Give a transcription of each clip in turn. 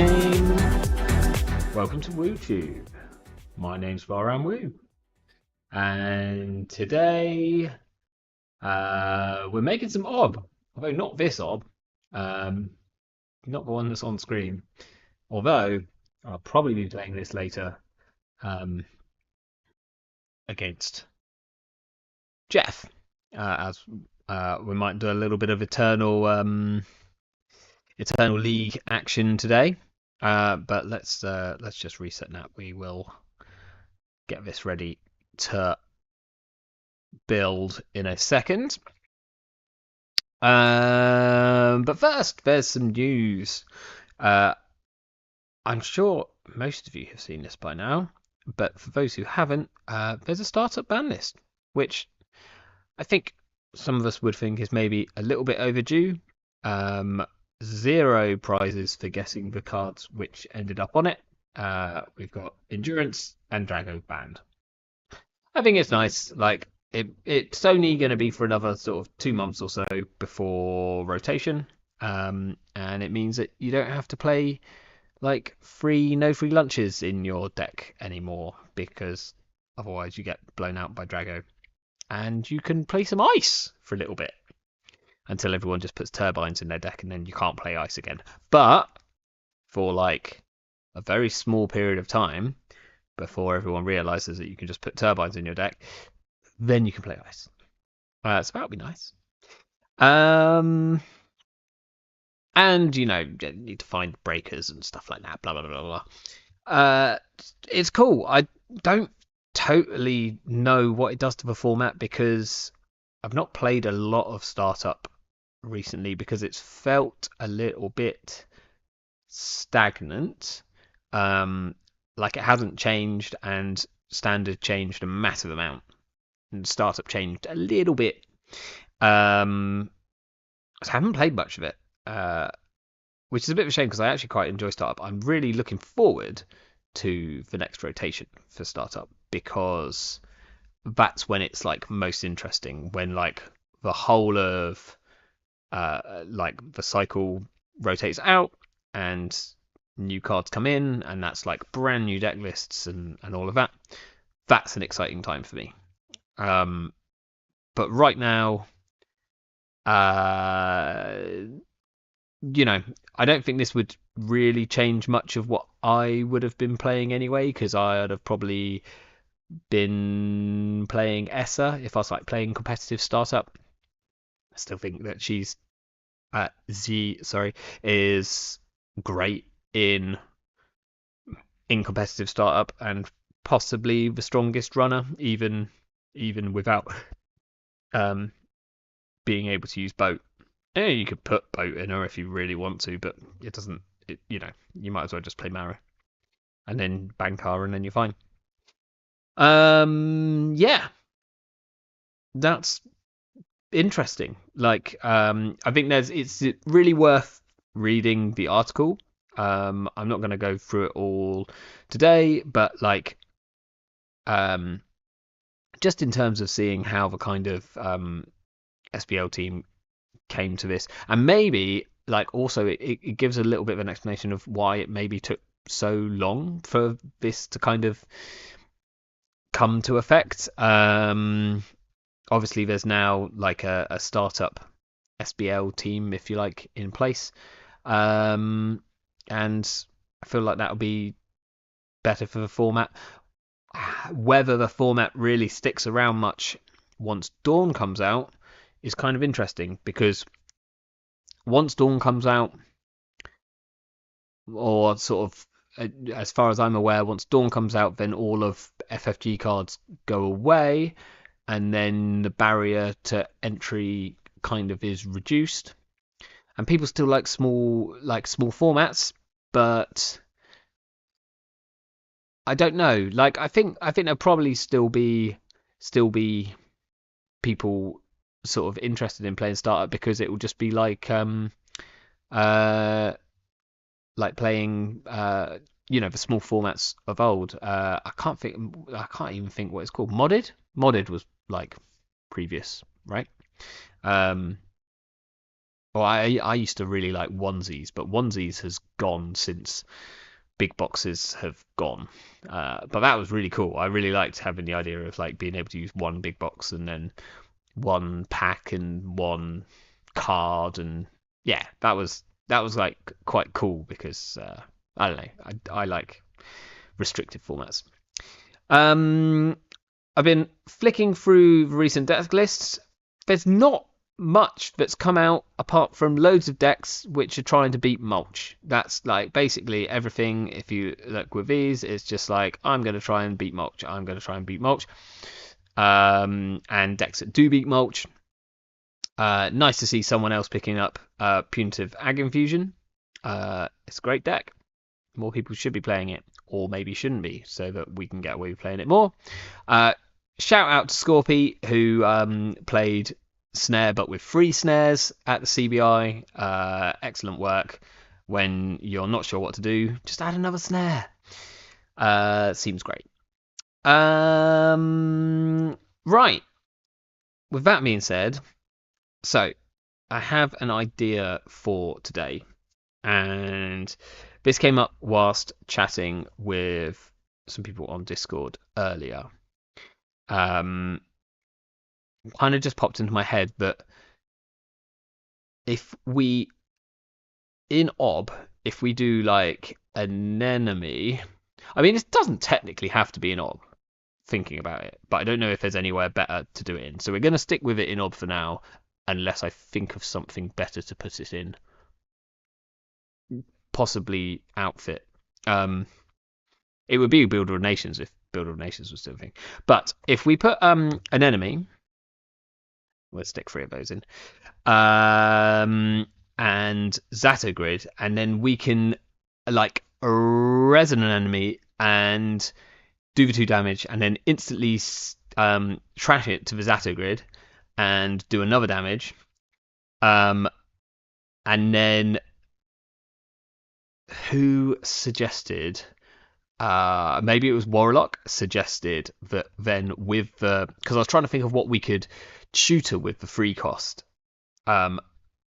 game. Welcome to WooTube. My name's Varan Woo, and today we're making some ob. Although not this ob, not the one that's on screen. Although I'll probably be playing this later against Jeff, as we might do a little bit of Eternal League action today. But let's just reset that. We will get this ready to build in a second. But first, there's some news. I'm sure most of you have seen this by now, but for those who haven't, there's a startup ban list, which I think some of us would think is maybe a little bit overdue. 0 prizes for guessing the cards which ended up on it. We've got Endurance and Drago banned. I think it's nice. Like it's only going to be for another sort of 2 months or so before rotation, and it means that you don't have to play like no free lunches in your deck anymore, because otherwise you get blown out by Drago, and you can play some ice for a little bit until everyone just puts turbines in their deck, and then you can't play ice again. But for like a very small period of time before everyone realizes that you can just put turbines in your deck, then you can play ice. So that would be nice. And you need to find breakers and stuff like that. Blah blah blah blah. It's cool. I don't totally know what it does to the format, because I've not played a lot of startup recently, because it's felt a little bit stagnant. Like it hasn't changed, and standard changed a massive amount, and startup changed a little bit. So I haven't played much of it, which is a bit of a shame, because I actually quite enjoy startup. I'm really looking forward to the next rotation for startup, because that's when it's like most interesting, when like the whole of like the cycle rotates out and new cards come in, and that's like brand new deck lists and all of that. That's an exciting time for me. But right now, I don't think this would really change much of what I would have been playing anyway, because I would have probably been playing Essa if I was like playing competitive startup. I still think that she's is great in competitive startup, and possibly the strongest runner, even without being able to use boat. You could put boat in her if you really want to, but it doesn't. You might as well just play Mara and then Bankar, and then you're fine. Yeah, that's interesting. Like, I think it's really worth reading the article. I'm not going to go through it all today, but like, just in terms of seeing how the kind of SBL team came to this, and maybe like also it gives a little bit of an explanation of why it maybe took so long for this to kind of come to effect. Obviously there's now like a startup SBL team, if you like, in place, and I feel like that'll be better for the format. Whether the format really sticks around much once Dawn comes out is kind of interesting, because once Dawn comes out, or sort of as far as I'm aware, once Dawn comes out, then all of FFG cards go away, and then the barrier to entry kind of is reduced, and people still like small formats, but I don't know. Like I think there'll probably still be people sort of interested in playing startup, because it will just be like playing the small formats of old. I can't even think what it's called. Modded was like previous, right? Well, I used to really like onesies, but onesies has gone since big boxes have gone. But that was really cool. I really liked having the idea of like being able to use one big box and then one pack and one card, and yeah, that was like quite cool because I don't know, I like restricted formats. Um, I've been flicking through recent deck lists. There's not much that's come out apart from loads of decks which are trying to beat mulch. That's like basically everything. If you look with these, it's just like I'm going to try and beat mulch. I'm going to try and beat mulch. And decks that do beat mulch. Nice to see someone else picking up Punitive Ag Infusion. It's a great deck. More people should be playing it, or maybe shouldn't be, so that we can get away with playing it more. Shout out to Scorpy, who played Snare but with 3 snares at the CBI. Excellent work. When you're not sure what to do, just add another snare. Seems great. Right. With that being said, so I have an idea for today, and this came up whilst chatting with some people on Discord earlier. Kind of just popped into my head that if we if we do like an enemy, I mean, it doesn't technically have to be an ob, thinking about it, but I don't know if there's anywhere better to do it in. So we're going to stick with it in ob for now, unless I think of something better to put it in. Possibly outfit. It would be Builder of Nations if Builder of Nations was still a thing. But if we put an enemy, let's stick 3 of those in, and Zato Grid, and then we can like resin an enemy and do the 2 damage, and then instantly trash it to the Zato Grid and do another damage, and then who suggested? Maybe it was Warlock suggested that then with because I was trying to think of what we could tutor with the free cost.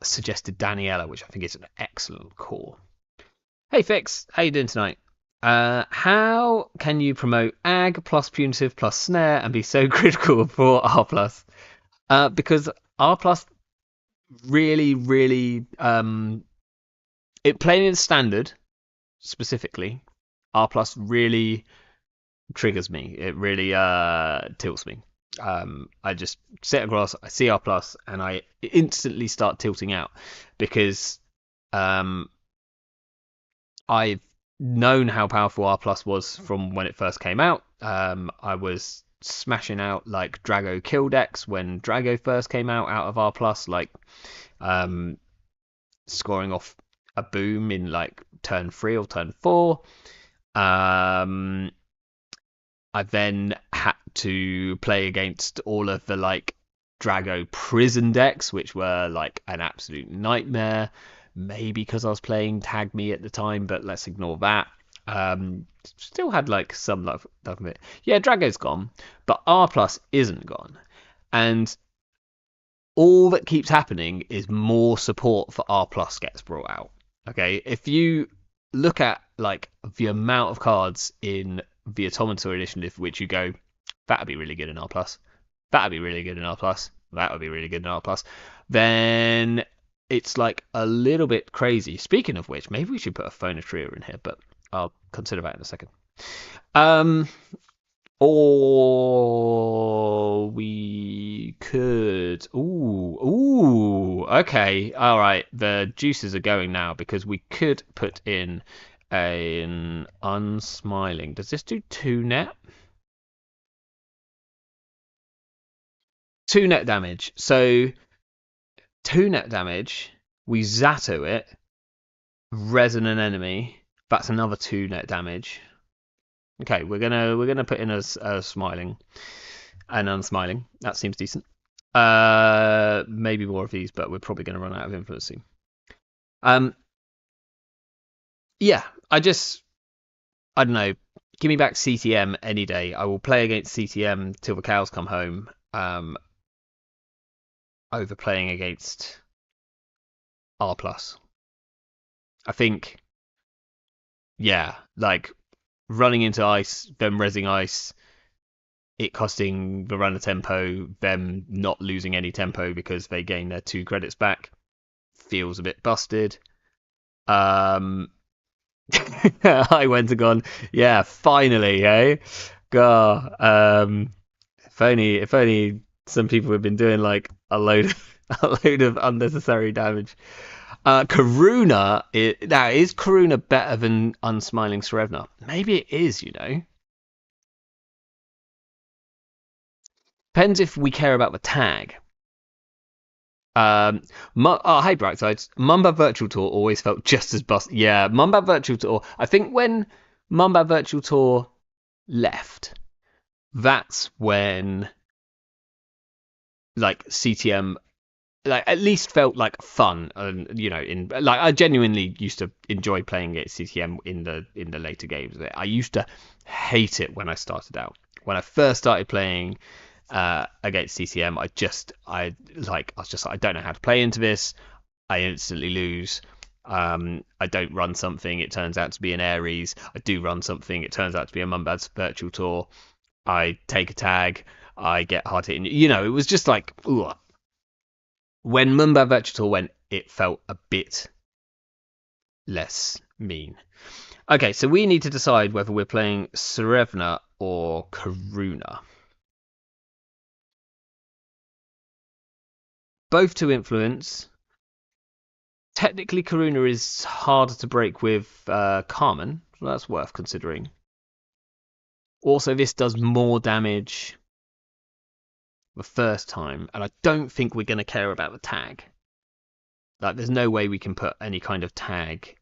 Suggested Daniela, which I think is an excellent call. Hey Fix, how you doing tonight? How can you promote Ag plus Punitive plus Snare and be so critical for R plus? Because R plus really, really, it playing in standard specifically, R plus really triggers me. It really tilts me. I just sit across, I see R plus, and I instantly start tilting out because I've known how powerful R plus was from when it first came out. I was smashing out like Drago kill decks when Drago first came out of R plus, like scoring off a boom in like turn 3 or turn 4. I then had to play against all of the like Drago prison decks, which were like an absolute nightmare. Maybe because I was playing Tag Me at the time, but let's ignore that. Still had like some love of it. Yeah, Drago's gone, but R plus isn't gone, and all that keeps happening is more support for R plus gets brought out. Okay, if you look at like the amount of cards in the Automata Initiative, which you go, that'd be really good in R plus, that'd be really good in R plus, that would be really good in R plus, then it's like a little bit crazy. Speaking of which, maybe we should put a Phonotria in here, but I'll consider that in a second. Or we could. Ooh. Okay. All right. The juices are going now because we could put in an unsmiling. Does this do 2 net? 2 net damage. So 2 net damage. We Zato it. Resin an enemy. That's another 2 net damage. Okay, we're gonna put in a smiling and unsmiling. That seems decent. Maybe more of these, but we're probably gonna run out of influencing. Yeah, I don't know. Give me back CTM any day. I will play against CTM till the cows come home. Over playing against R plus. I think, yeah, like running into ice, them rezzing ice, it costing the runner tempo, them not losing any tempo because they gain their 2 credits back, feels a bit busted. I went and gone, yeah, finally, eh? God, if only some people have been doing like a load a load of unnecessary damage. Karuna, is Karuna better than Unsmiling Serevna? Maybe it is, you know. Depends if we care about the tag. Hey Bracksides, Mumba Virtual Tour always felt just as bust. Yeah, Mumba Virtual Tour. I think when Mumba Virtual Tour left, that's when like CTM like at least felt like fun, and you know, in like I genuinely used to enjoy playing against CTM in the later games. I used to hate it when I started out. When I first started playing against CTM, I was just like, I don't know how to play into this. I instantly lose. I don't run something, it turns out to be an Ares. I do run something, it turns out to be a Mumbad's Virtual Tour. I take a tag, I get hard hit. You know, it was just like, ooh. When Mumbad Virtual Tour went, it felt a bit less mean. Okay, so we need to decide whether we're playing Serevna or Karuna. Both to influence. Technically, Karuna is harder to break with Carmen, so that's worth considering. Also, this does more damage the first time, and I don't think we're going to care about the tag. Like, there's no way we can put any kind of tag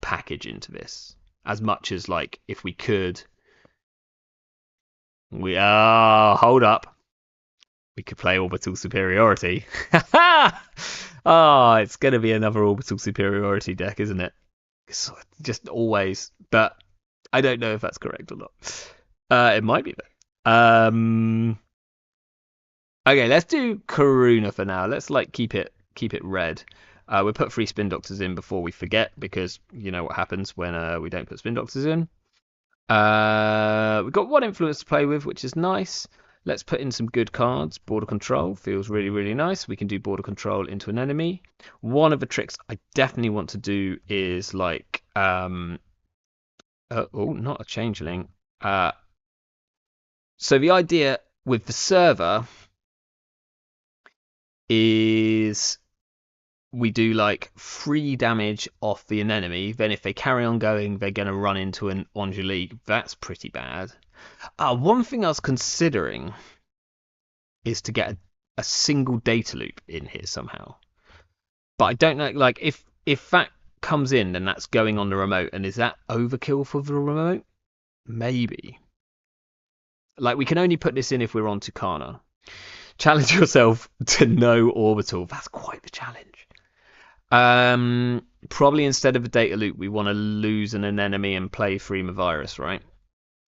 package into this. As much as, like, if we could, hold up. We could play Orbital Superiority. It's going to be another Orbital Superiority deck, isn't it? It's just always. But I don't know if that's correct or not. It might be, though. Okay, let's do Karuna for now. Let's like keep it red. We'll put 3 Spin Doctors in before we forget, because you know what happens when we don't put Spin Doctors in. We've got 1 influence to play with, which is nice. Let's put in some good cards. Border Control feels really, really nice. We can do Border Control into an enemy. One of the tricks I definitely want to do is like, not a Changeling. So the idea with the server is we do like 3 damage off the enemy. Then if they carry on going, they're going to run into an Angelique. That's pretty bad. One thing I was considering is to get a single data loop in here somehow. But I don't know, like, if that comes in, then that's going on the remote. And is that overkill for the remote? Maybe. Like, we can only put this in if we're on Tucana. Challenge yourself to no orbital. That's quite the challenge. Probably instead of a data loop, we want to lose an enemy and play Freema Virus, right?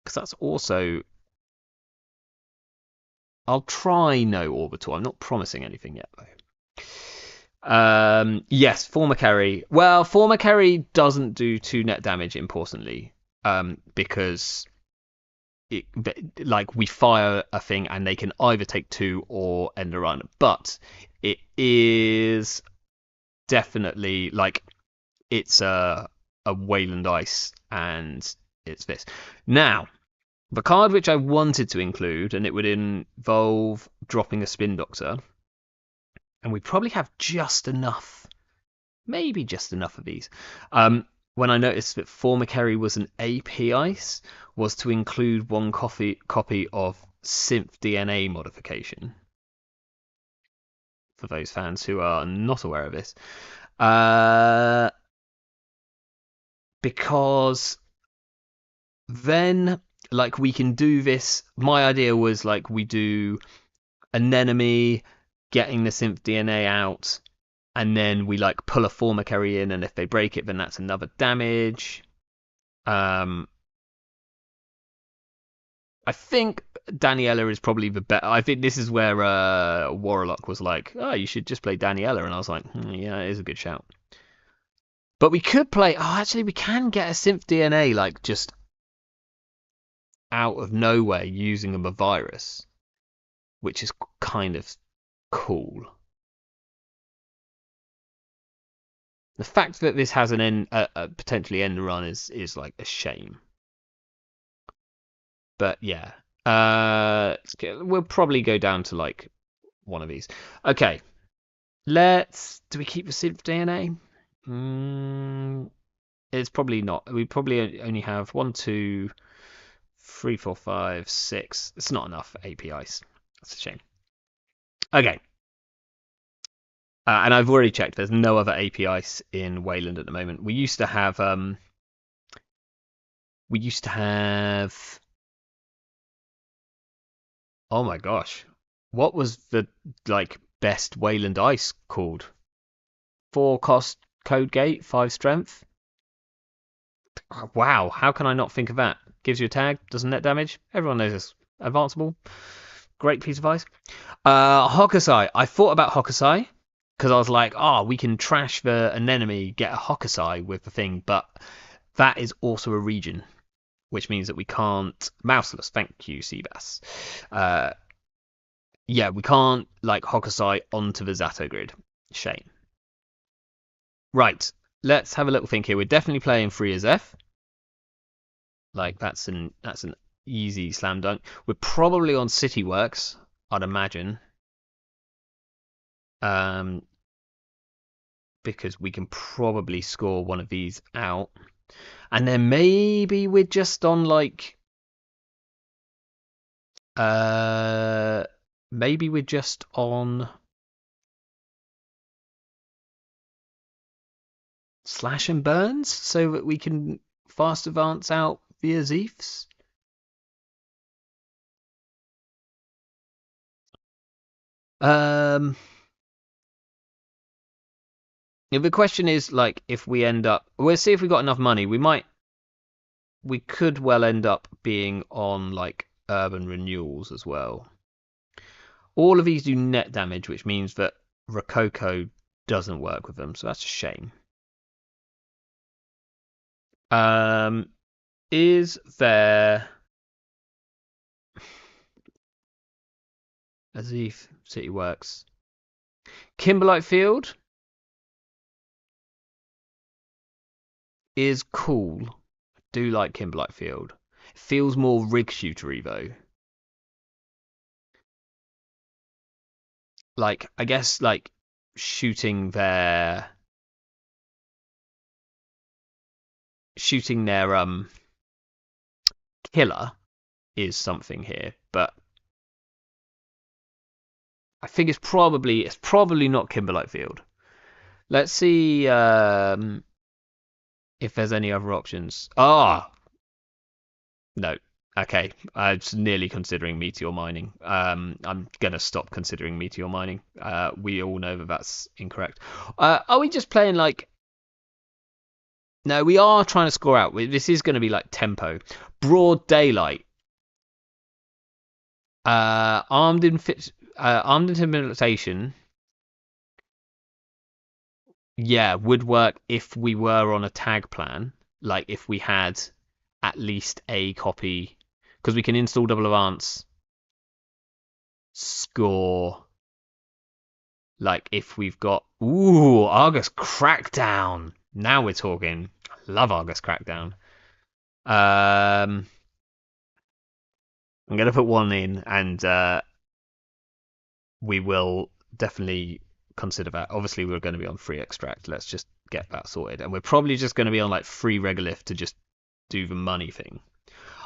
Because that's also... I'll try no orbital. I'm not promising anything yet, though. Yes, Former Carry. Well, Former Carry doesn't do 2 net damage, importantly, because we fire a thing and they can either take 2 or end a run. But it is definitely like it's a Wayland Ice, and it's this. Now, the card which I wanted to include, and it would involve dropping a Spin Doctor, and we probably have just enough, maybe just enough of these. When I noticed that Former Carry was an AP Ice, was to include 1 copy of Synth DNA modification. For those fans who are not aware of this. Because then, like, we can do this. My idea was like we do an enemy getting the Synth DNA out, and then we like pull a Former Carry in, and if they break it, then that's another damage. I think Daniela is probably the better. I think this is where Warlock was like, "Oh, you should just play Daniela," and I was like, "Yeah, it is a good shout." But we could play. Oh, actually, we can get a Synth DNA like just out of nowhere using a virus, which is kind of cool. The fact that this has an potentially end run is like a shame. But yeah, we'll probably go down to like one of these. Okay, do we keep the Synth DNA? It's probably not. We probably only have 1, 2, 3, 4, 5, 6. It's not enough APIs. That's a shame. Okay. And I've already checked. There's no other APIs in Wayland at the moment. We used to have. Oh my gosh, what was the like best Wayland ice called? 4 cost code gate, 5 strength. Wow, how can I not think of that? Gives you a tag, doesn't net damage. Everyone knows this. Advanceable. Great piece of ice. Hokusai. I thought about Hokusai because I was like, oh, we can trash an enemy, get a Hokusai with the thing, but that is also a region, which means that we can't. Mouseless. Thank you, Seabass. Yeah, we can't like Hokusai onto the Zato Grid. Shame. Right. Let's have a little think here. We're definitely playing free as F. Like that's an easy slam dunk. We're probably on City Works, I'd imagine. Because we can probably score one of these out. And then maybe we're just on like maybe we're just on slash and burns so that we can fast advance out via Zeefs. The question is like if we end up, we'll see if we got enough money. We could well end up being on like urban renewals as well. All of these do net damage, which means that Rococo doesn't work with them, so that's a shame. Is there Azif City Works? Kimberlite Field is cool. I do like Kimberlite Field. It feels more rig shootery though. Like I guess like shooting their killer is something here, but I think it's probably not Kimberlite Field. Let's see if there's any other options. No. Okay, I'm nearly considering meteor mining. I'm gonna stop considering meteor mining. We all know that that's incorrect. Are we just playing like? No, we are trying to score out. This is going to be like tempo, broad daylight. Armed intimidation. Yeah, would work if we were on a tag plan. Like if we had at least a copy, because we can install double advance, score. Like if we've got Argus Crackdown. Now we're talking. I love Argus Crackdown. I'm gonna put one in, and we will definitely consider that. Obviously, we're going to be on free extract. Let's just get that sorted, and we're probably just going to be on like free regolith to just do the money thing.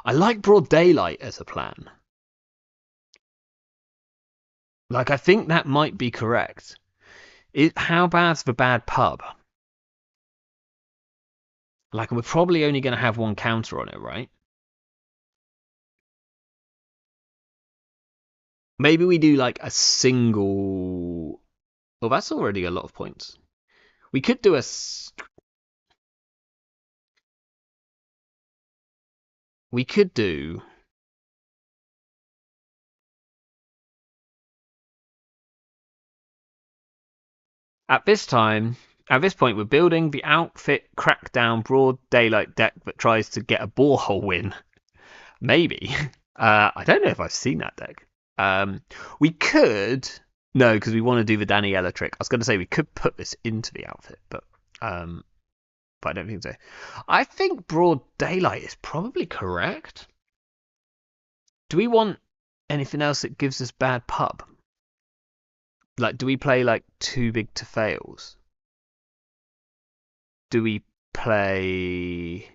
I like broad daylight as a plan. Like I think that might be correct. How bad's the bad pub? Like we're probably only going to have one counter on it, right? Maybe we do like a single. Well, that's already a lot of points. We could do a. We could do At this point, we're building the outfit crackdown broad daylight deck that tries to get a borehole win. Maybe. I don't know if I've seen that deck. We could. No, because we want to do the Daniela trick. I was going to say we could put this into the outfit, but I don't think so. I think broad daylight is probably correct. Do we want anything else that gives us bad pub? Like, do we play like too big to fails? Do we play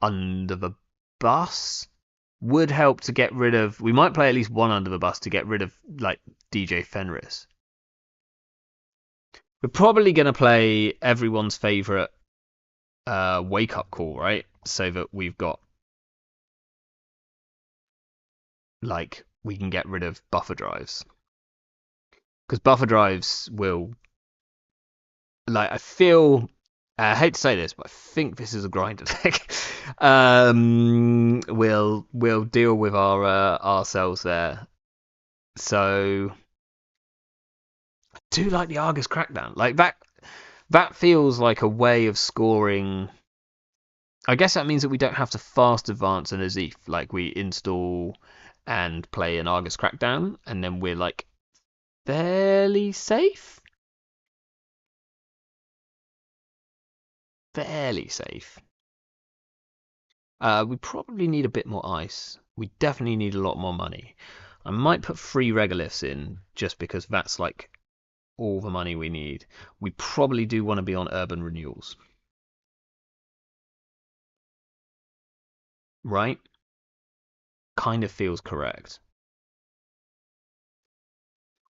under the bus? Would help to get rid of. We might play at least one under the bus to get rid of like DJ Fenris. We're probably going to play everyone's favorite wake up call, right? So that we've got like we can get rid of buffer drives. Because buffer drives will like I hate to say this, but I think this is a grinder deck. We'll deal with our ourselves there. So I do like the Argus Crackdown. Like that feels like a way of scoring. I guess that means that we don't have to fast advance an Azif. Like we install and play an Argus Crackdown, and then we're like fairly safe. Fairly safe. We probably need a bit more ice. We definitely need a lot more money. I might put 3 regoliths in just because that's like all the money we need. We probably do want to be on urban renewals. Right? Kind of feels correct.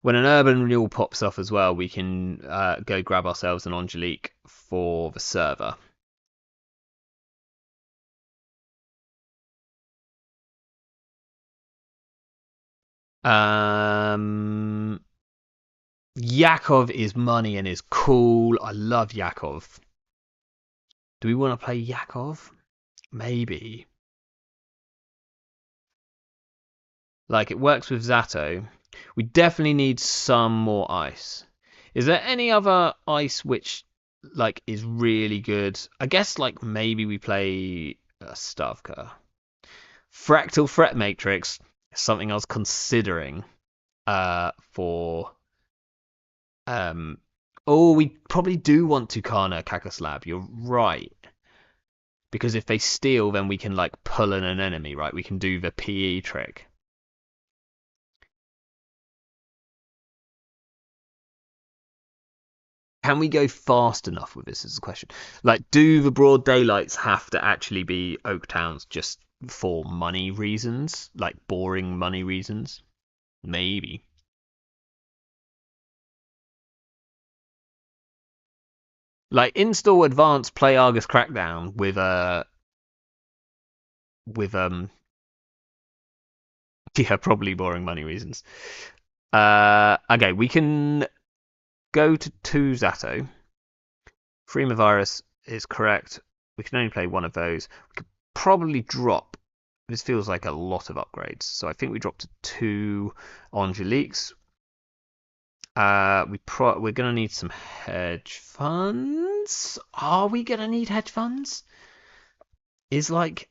When an urban renewal pops off as well, we can go grab ourselves an Angelique for the server. Yakov is money and is cool. I love Yakov. Do we want to play Yakov? Maybe. Like, it works with Zato. We definitely need some more ice. Is there any other ice which, like, is really good? I guess, like, maybe we play Stavka. Fractal Threat Matrix is something I was considering for... Oh, we probably do want Tucana Kakoslab. You're right. Because if they steal, then we can, like, pull in an enemy, right? We can do the PE trick. Can we go fast enough with this is the question. Like, do the broad daylights have to actually be Oak Towns just for money reasons? Like, boring money reasons? Maybe. Like, install advanced play Argus Crackdown with yeah, probably boring money reasons. Okay, we can go to 2 Zato. Freemavirus is correct. We can only play one of those. We could probably drop. This feels like a lot of upgrades. So I think we drop to 2 Angeliques. We're gonna need some hedge funds. Are we gonna need hedge funds? Is like,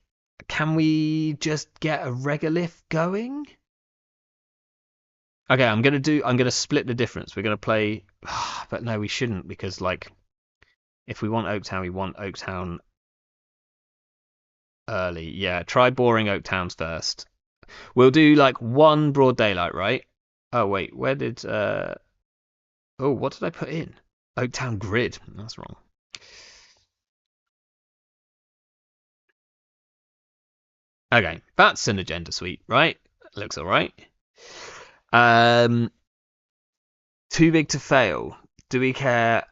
can we just get a regolith going? Okay, I'm gonna split the difference. We're gonna play, but no, we shouldn't because like, if we want Oaktown, we want Oaktown early. Yeah, try boring Oaktowns first. We'll do like 1 broad daylight, right? Oh wait, where did oh, what did I put in? Oaktown Grid. That's wrong. Okay, that's an agenda suite, right? Looks alright. Too big to fail. Do we care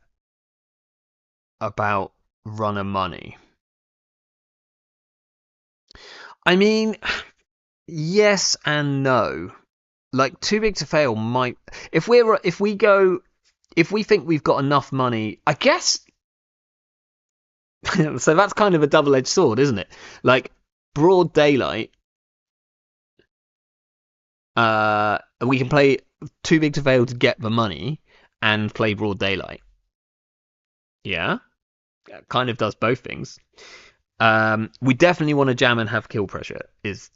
about runner money? I mean, yes and no. Like, too big to fail might. If we think we've got enough money, I guess. So that's kind of a double-edged sword, isn't it? Like, broad daylight. We can play too big to fail to get the money, and play Broad Daylight. Yeah, kind of does both things. We definitely want to jam and have kill pressure. Is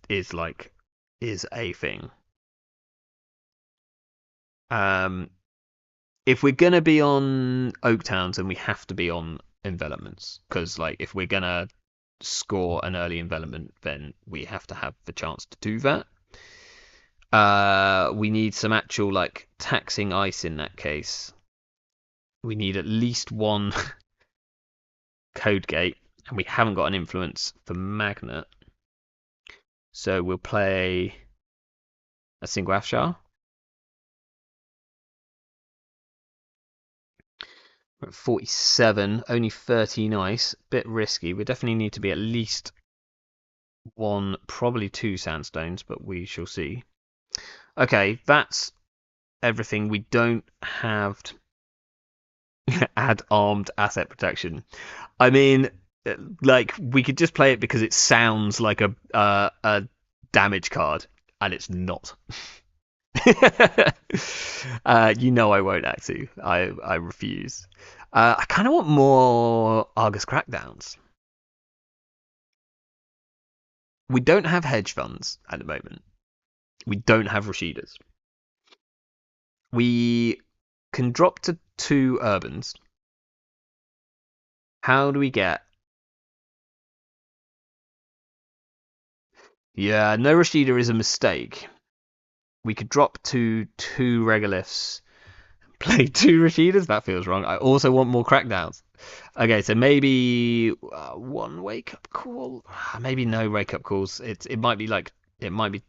a thing. If we're gonna be on Oaktowns, then we have to be on envelopments, because like if we're gonna score an early envelopment, then we have to have the chance to do that. We need some actual like taxing ice in that case. We need at least one code gate, and we haven't got an influence for magnet. So we'll play a single Afshar. We're at 47, only 13 ice, bit risky. We definitely need to be at least one, probably two sandstones, but we shall see. Okay, that's everything. We don't have to add armed asset protection. I mean, like we could just play it because it sounds like a damage card, and it's not. You know I won't actually. I refuse. I kind of want more Argus crackdowns. We don't have hedge funds at the moment. We don't have Rashidas. We can drop to 2 urbans. How do we get? Yeah, no Rashida is a mistake. We could drop to 2 regoliths, play 2 Rashidas. That feels wrong. I also want more crackdowns. Okay, so maybe 1 wake up call. Maybe no wake up calls. It might be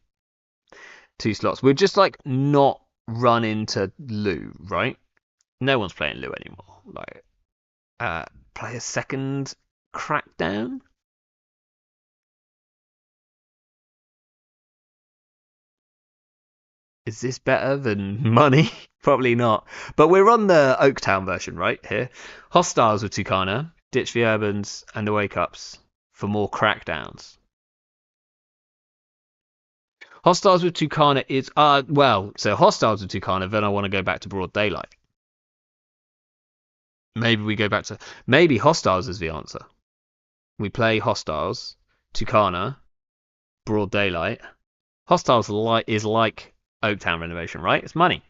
2 slots. We're just like not run into Lou, right? No one's playing Lou anymore. Like, play a second crackdown. Is this better than money? Probably not. But we're on the Oaktown version, right? Here. Hostiles with Tucana, ditch the Urbans and the Wake Ups for more crackdowns. Hostiles with Tucana is so Hostiles with Tucana, then I want to go back to Broad Daylight. Maybe we go back to maybe Hostiles is the answer. We play Hostiles, Tucana, Broad Daylight. Hostiles is like Oaktown renovation, right? It's money.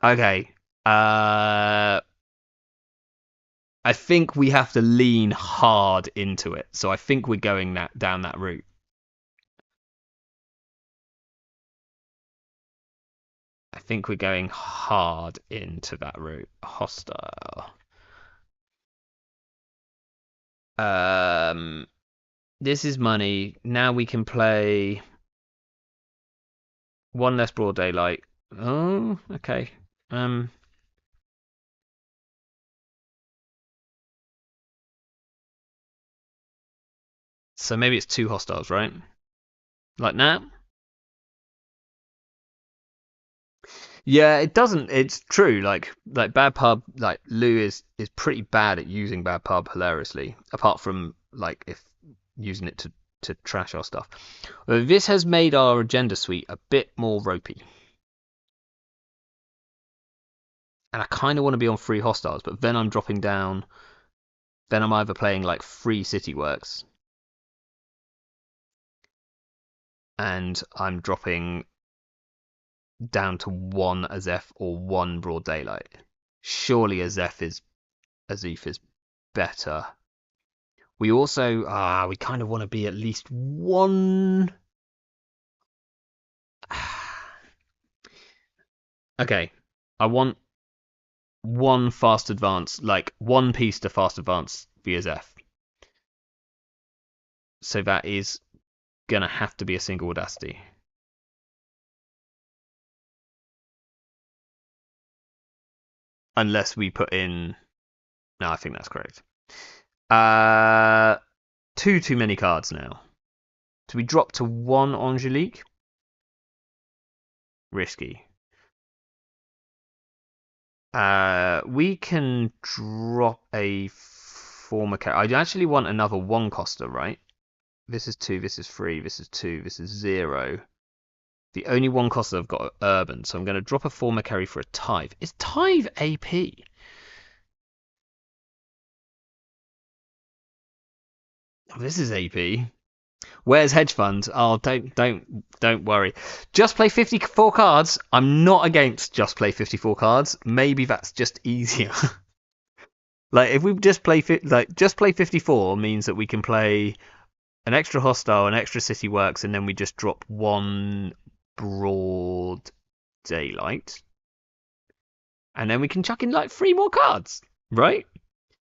Okay. I think we have to lean hard into it. So I think we're going down that route. I think we're going hard into that route. Hostile. This is money. Now we can play 1 less Broad Daylight. Oh, okay. So maybe it's 2 hostiles, right? Like now? Yeah, it doesn't. It's true. Like bad pub. Like Lou is pretty bad at using bad pub hilariously. Apart from like if using it to trash our stuff. This has made our agenda suite a bit more ropey. And I kind of want to be on 3 hostiles, but then I'm dropping down. Then I'm either playing like 3 city works, and I'm dropping down to 1 Azef or 1 Broad Daylight. Surely Azef is better. We also we kind of want to be at least 1. Okay, I want 1 fast advance, like 1 piece to fast advance via Azef. So that is gonna have to be a single audacity. Unless we put in. No, I think that's correct. Too many cards now. Do we drop to 1 Angelique? Risky. We can drop a former character. I actually want another 1 coster, right? This is 2, this is 3, this is 2, this is 0. The only one cost that I've got are urban, so I'm going to drop a former carry for a tithe. Is tithe AP? Oh, this is AP. Where's hedge funds? Oh, don't worry. Just play 54 cards. I'm not against just play 54 cards. Maybe that's just easier. Like if we just play just play 54 means that we can play an extra hostile, an extra city works, and then we just drop one broad daylight, and then we can chuck in like 3 more cards, right?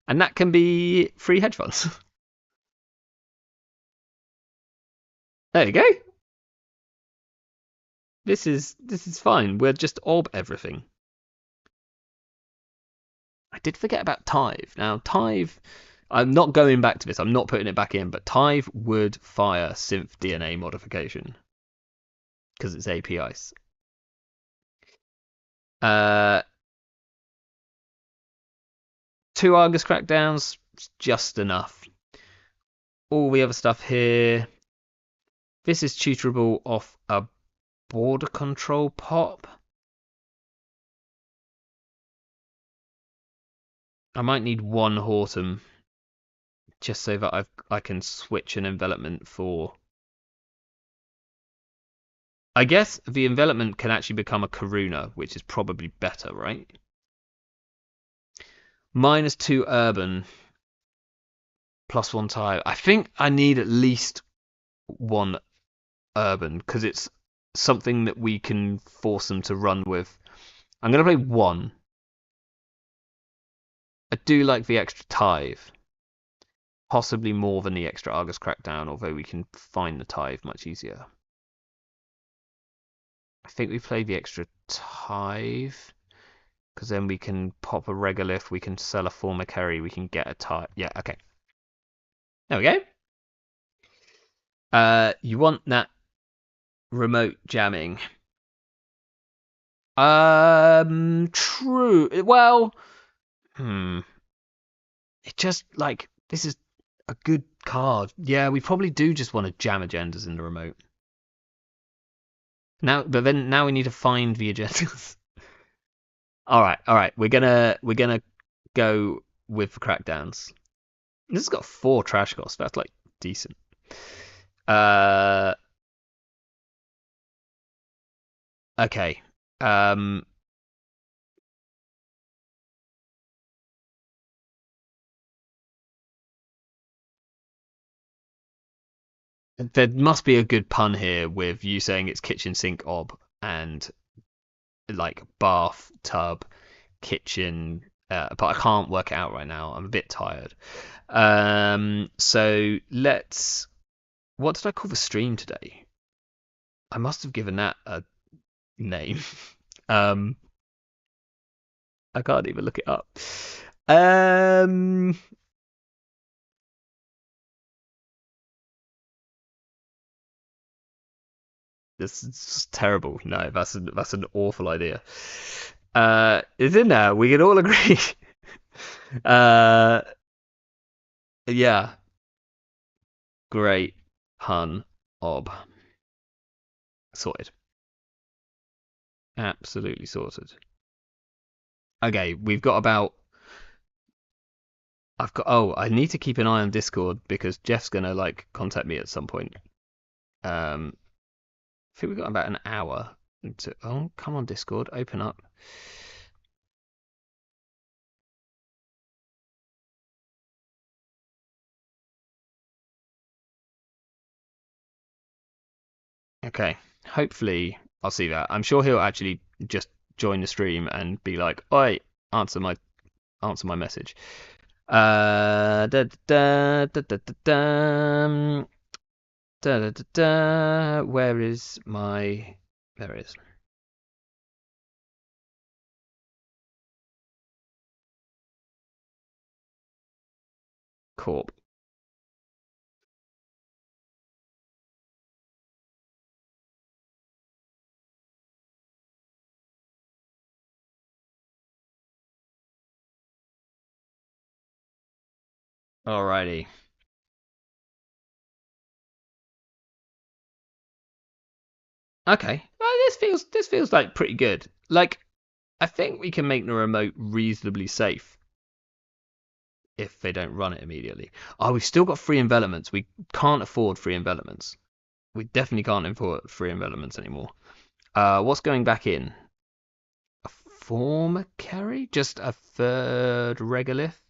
And that can be free hedge funds. There you go. This is fine. We'll just orb everything. I did forget about Tithe. Now Tithe, I'm not going back to this. I'm not putting it back in, but Tithe would fire synth DNA modification because it's APIs. 2 Argus crackdowns, just enough. All the other stuff here. This is tutorable off a border control pop. I might need 1 Hortum just so that I can switch an envelopment for. I guess the envelopment can actually become a Karuna, which is probably better, right? -2 urban, +1 tile. I think I need at least 1 urban because it's something that we can force them to run with. I'm going to play 1. I do like the extra tithe. Possibly more than the extra Argus crackdown, although we can find the tithe much easier. I think we play the extra tithe because then we can pop a regolith, we can sell a former carry, we can get a tithe. Yeah, okay. There we go. You want that remote jamming? True. Well, it just like this is a good card. Yeah, we probably do just want to jam agendas in the remote. But then now we need to find the agendas. all right. We're gonna go with the crackdowns. This has got 4 trash costs. That's like decent. Okay. There must be a good pun here with you saying it's kitchen sink ob and like bath tub kitchen, but I can't work it out right now. I'm a bit tired. So let's. What did I call the stream today? I must have given that a name. I can't even look it up. This is terrible. No, that's an awful idea. It's in there. We can all agree. Yeah. Great pun, ob. Sorted. Absolutely sorted. Okay, we've got about. I've got. Oh, I need to keep an eye on Discord because Jeff's gonna like contact me at some point. I think we've got about an hour. Oh, come on, Discord, open up. Okay, hopefully I'll see that. I'm sure he'll actually just join the stream and be like, "Oi, answer my message." Da da da da da da da da da. Where is my? There it is. Corp. Alrighty. Okay. this feels like pretty good. Like, I think we can make the remote reasonably safe if they don't run it immediately. Oh, we've still got free envelopments. We can't afford free envelopments. We definitely can't afford free envelopments anymore. What's going back in? A former carry? Just a third regolith?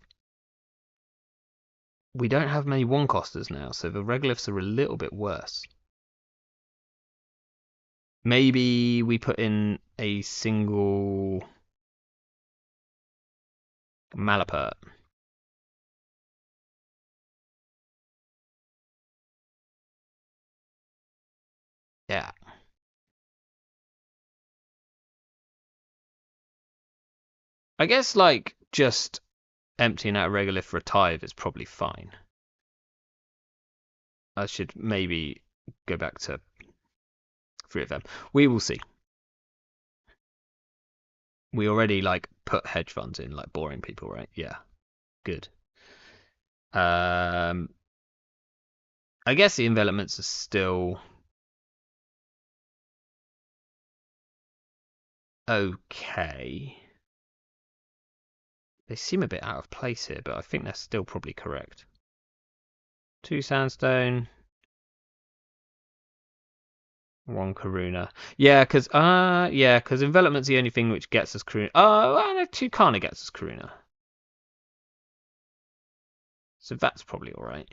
We don't have many one costers now, so the regoliths are a little bit worse. Maybe we put in a single Malapert. Yeah. I guess like just emptying out a regolith for a tithe is probably fine. I should maybe go back to 3 of them. We will see. We already like put hedge funds in, like boring people, right? Yeah. Good. I guess the envelopments are still okay. They seem a bit out of place here, but I think they're still probably correct. 2 sandstone, 1 Karuna. Yeah, because envelopment's the only thing which gets us Karuna. Oh, and 2 Kana gets us Karuna. So that's probably all right.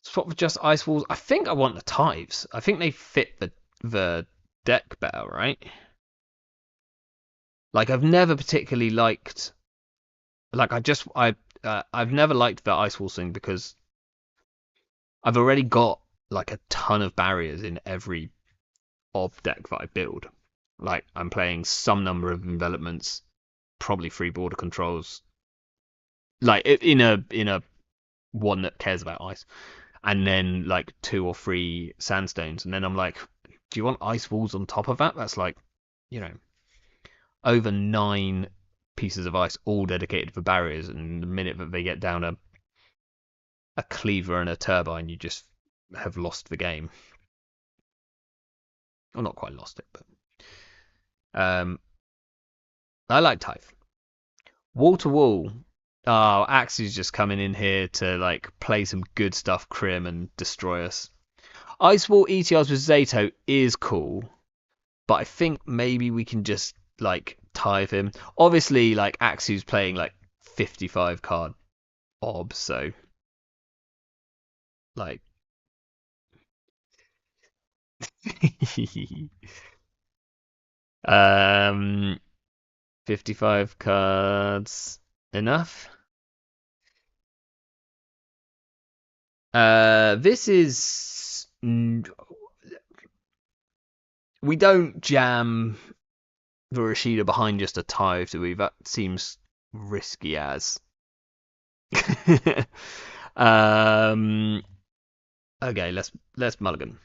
Swap with just ice walls. I think I want the tithes. I think they fit the deck better, right? Like I've never particularly liked. Like I've never liked the ice wall thing because I've already got like a ton of barriers in every ob deck that I build. Like I'm playing some number of envelopments, probably 3 border controls. Like in a one that cares about ice, and then like 2 or 3 sandstones, and then I'm like, do you want ice walls on top of that? That's like, you know, over 9 pieces of ice, all dedicated for barriers, and the minute that they get down a cleaver and a turbine, you just have lost the game. Well, not quite lost it, but I like Tithe. Wall to wall. Oh, Axe is just coming in here to like play some good stuff, Crim, and destroy us. Ice Wall ETRs with Zato is cool, but I think maybe we can just like tithe him. Obviously, like Axu's playing like 55 card ob, so like um 55 cards enough. This is we don't jam the Rashida behind just a tithe, do we? That seems risky as. um. Okay, let's mulligan.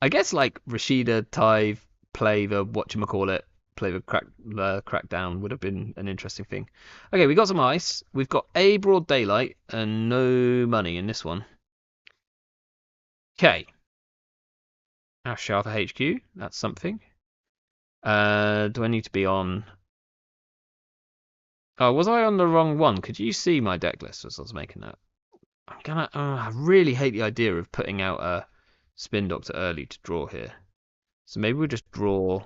I guess like Rashida, tithe, play the whatchamacallit, play the crackdown would have been an interesting thing. Okay, we got some ice. We've got a broad daylight and no money in this one. Okay. Ash Sharper HQ. That's something. Do I need to be on? Oh, was I on the wrong one? Could you see my deck list as I was making that? I'm gonna. I really hate the idea of putting out a Spin Doctor early to draw here. So maybe we'll just draw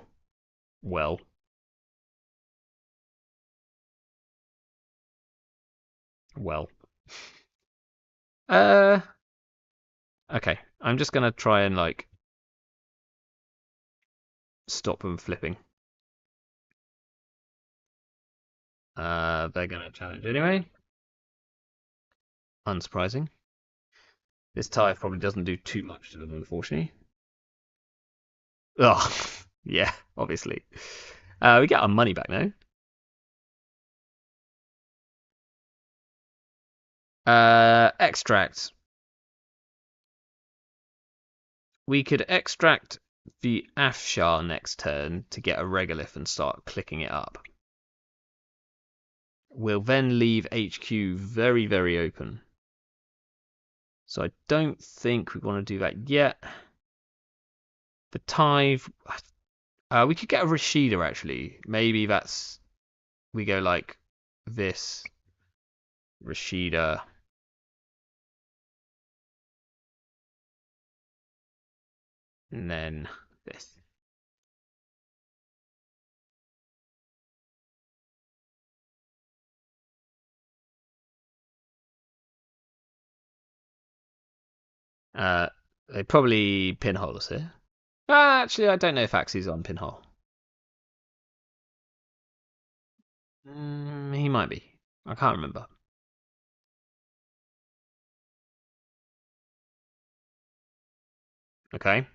well. Well. Uh. Okay. I'm just gonna try and like stop them flipping. They're gonna challenge anyway. Unsurprising. This tithe probably doesn't do too much to them, unfortunately. Oh, yeah, obviously. We get our money back now. Extract. We could extract the Afshar next turn to get a regolith and start clicking it up. We'll then leave HQ very, very open. So I don't think we want to do that yet. The tithe, we could get a Rashida actually. Maybe we go like this Rashida. And then this. They probably pinhole us here. Actually, I don't know if Axie's on pinhole. He might be. I can't remember. Okay.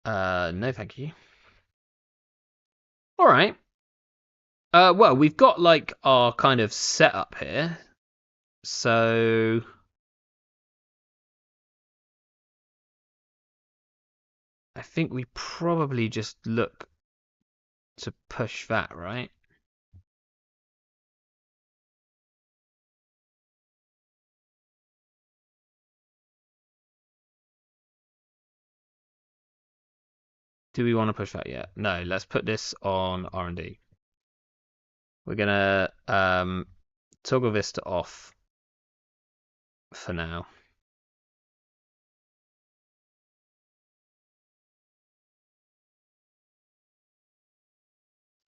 No, thank you. All right. Well, we've got like our kind of setup here. So I think we probably just look to push that, right? Do we want to push that yet? No, let's put this on R&D. We're gonna toggle this to off for now.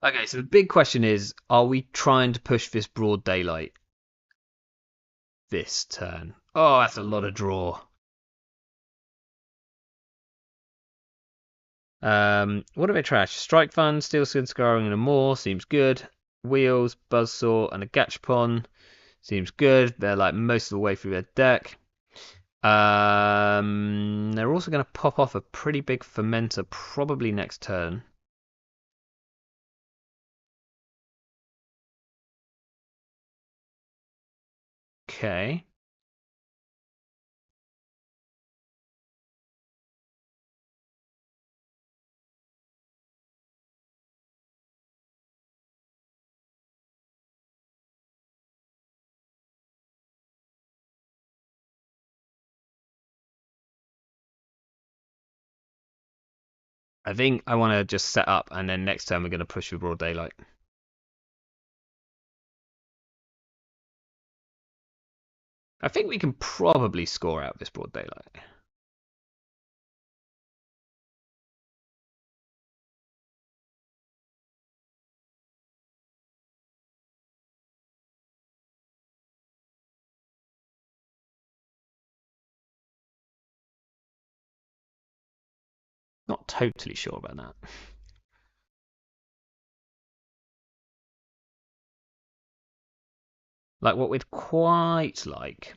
Okay, so the big question is, are we trying to push this broad daylight this turn? Oh, that's a lot of draw. What have I trash? Strike Fund, Steel Skin Scarring and a more seems good. Wheels, Buzzsaw, and a Gachapon seems good. They're like most of the way through their deck. They're also going to pop off a pretty big Fermenter probably next turn. Okay. I think I want to just set up and then next turn we're going to push for broad daylight. I think we can probably score out this broad daylight. Not totally sure about that. Like what we'd quite like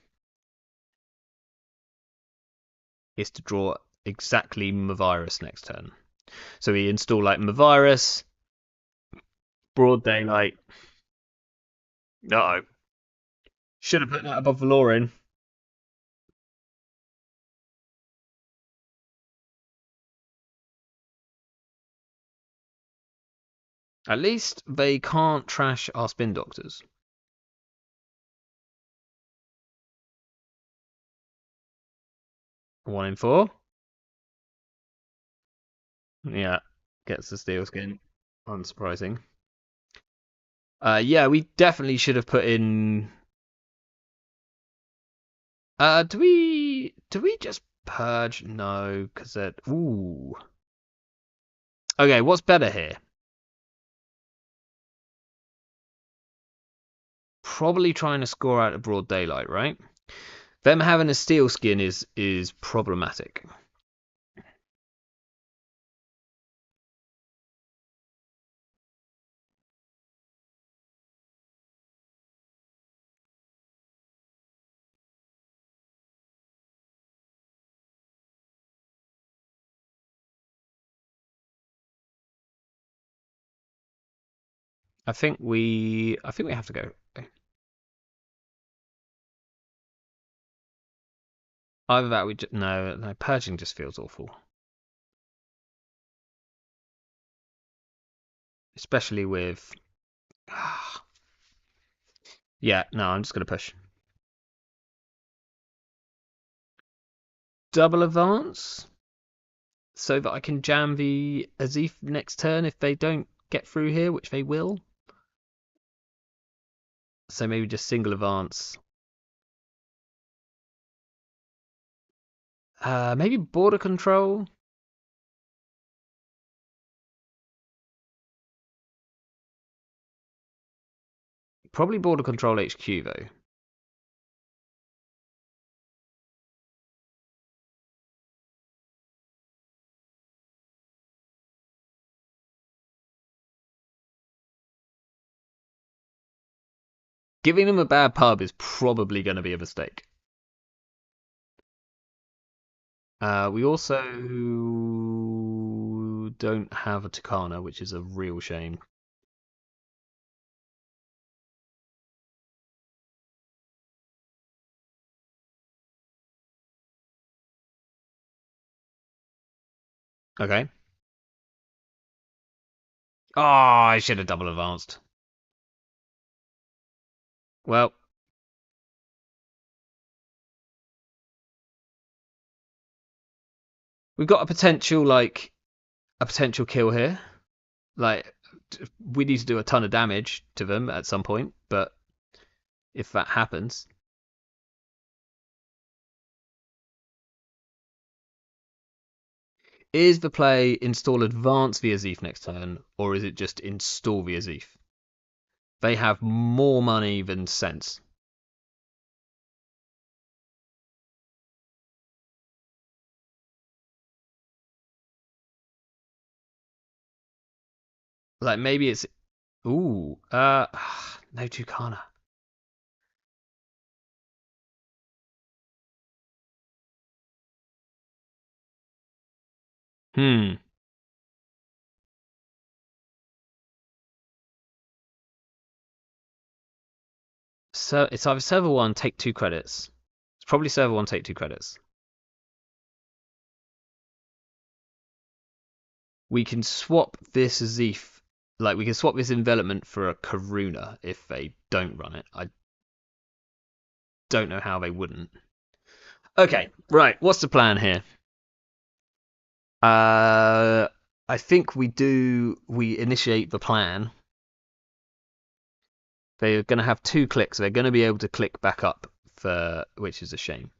is to draw exactly Mavirus next turn. So we install like Mavirus, broad daylight. No. Should have put that above Valorin. At least they can't trash our spin doctors. 1 in 4. Yeah, gets the steel skin. Unsurprising. Yeah, we definitely should have put in. Do we just purge? No, because that. Ooh. Okay, what's better here? Probably trying to score out a broad daylight, right? Them having a steel skin is problematic. I think we have to go. Either that we just no purging just feels awful, especially with Yeah, no, I'm just going to push. Double advance so that I can jam the Azif next turn if they don't get through here, which they will. So maybe just single advance. Maybe border control. Probably border control HQ though. Giving them a bad pub is probably going to be a mistake. We also don't have a Tucana, which is a real shame. Okay. Oh, I should have double advanced. Well, we've got a potential kill here. Like we need to do a ton of damage to them at some point, but if that happens, is the play install advance via Zeef next turn, or is it just install via Zeef? They have more money than sense. Like maybe it's ooh, no Tucana. Hmm. So it's either server one, take 2 credits. It's probably server one, take 2 credits. We can swap this Zeef, like we can swap this envelopment for a Karuna if they don't run it. I don't know how they wouldn't. Okay, right. What's the plan here? I think we initiate the plan. They're going to have 2 clicks. They're going to be able to click back up, which is a shame.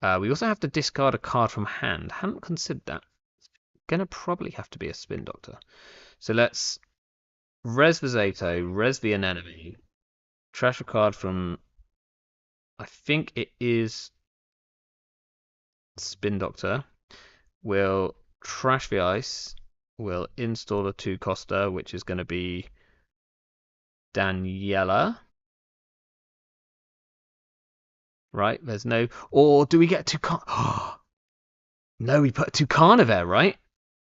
We also have to discard a card from hand. Hadn't considered that. Going to probably have to be a Spin Doctor. So let's res the Zato, res the Anemone, trash a card from, I think it is Spin Doctor. We'll trash the ice. We'll install a 2 coster, which is going to be Daniela. Right? There's no. Or do we get Tucana? No, we put Tucana there, right?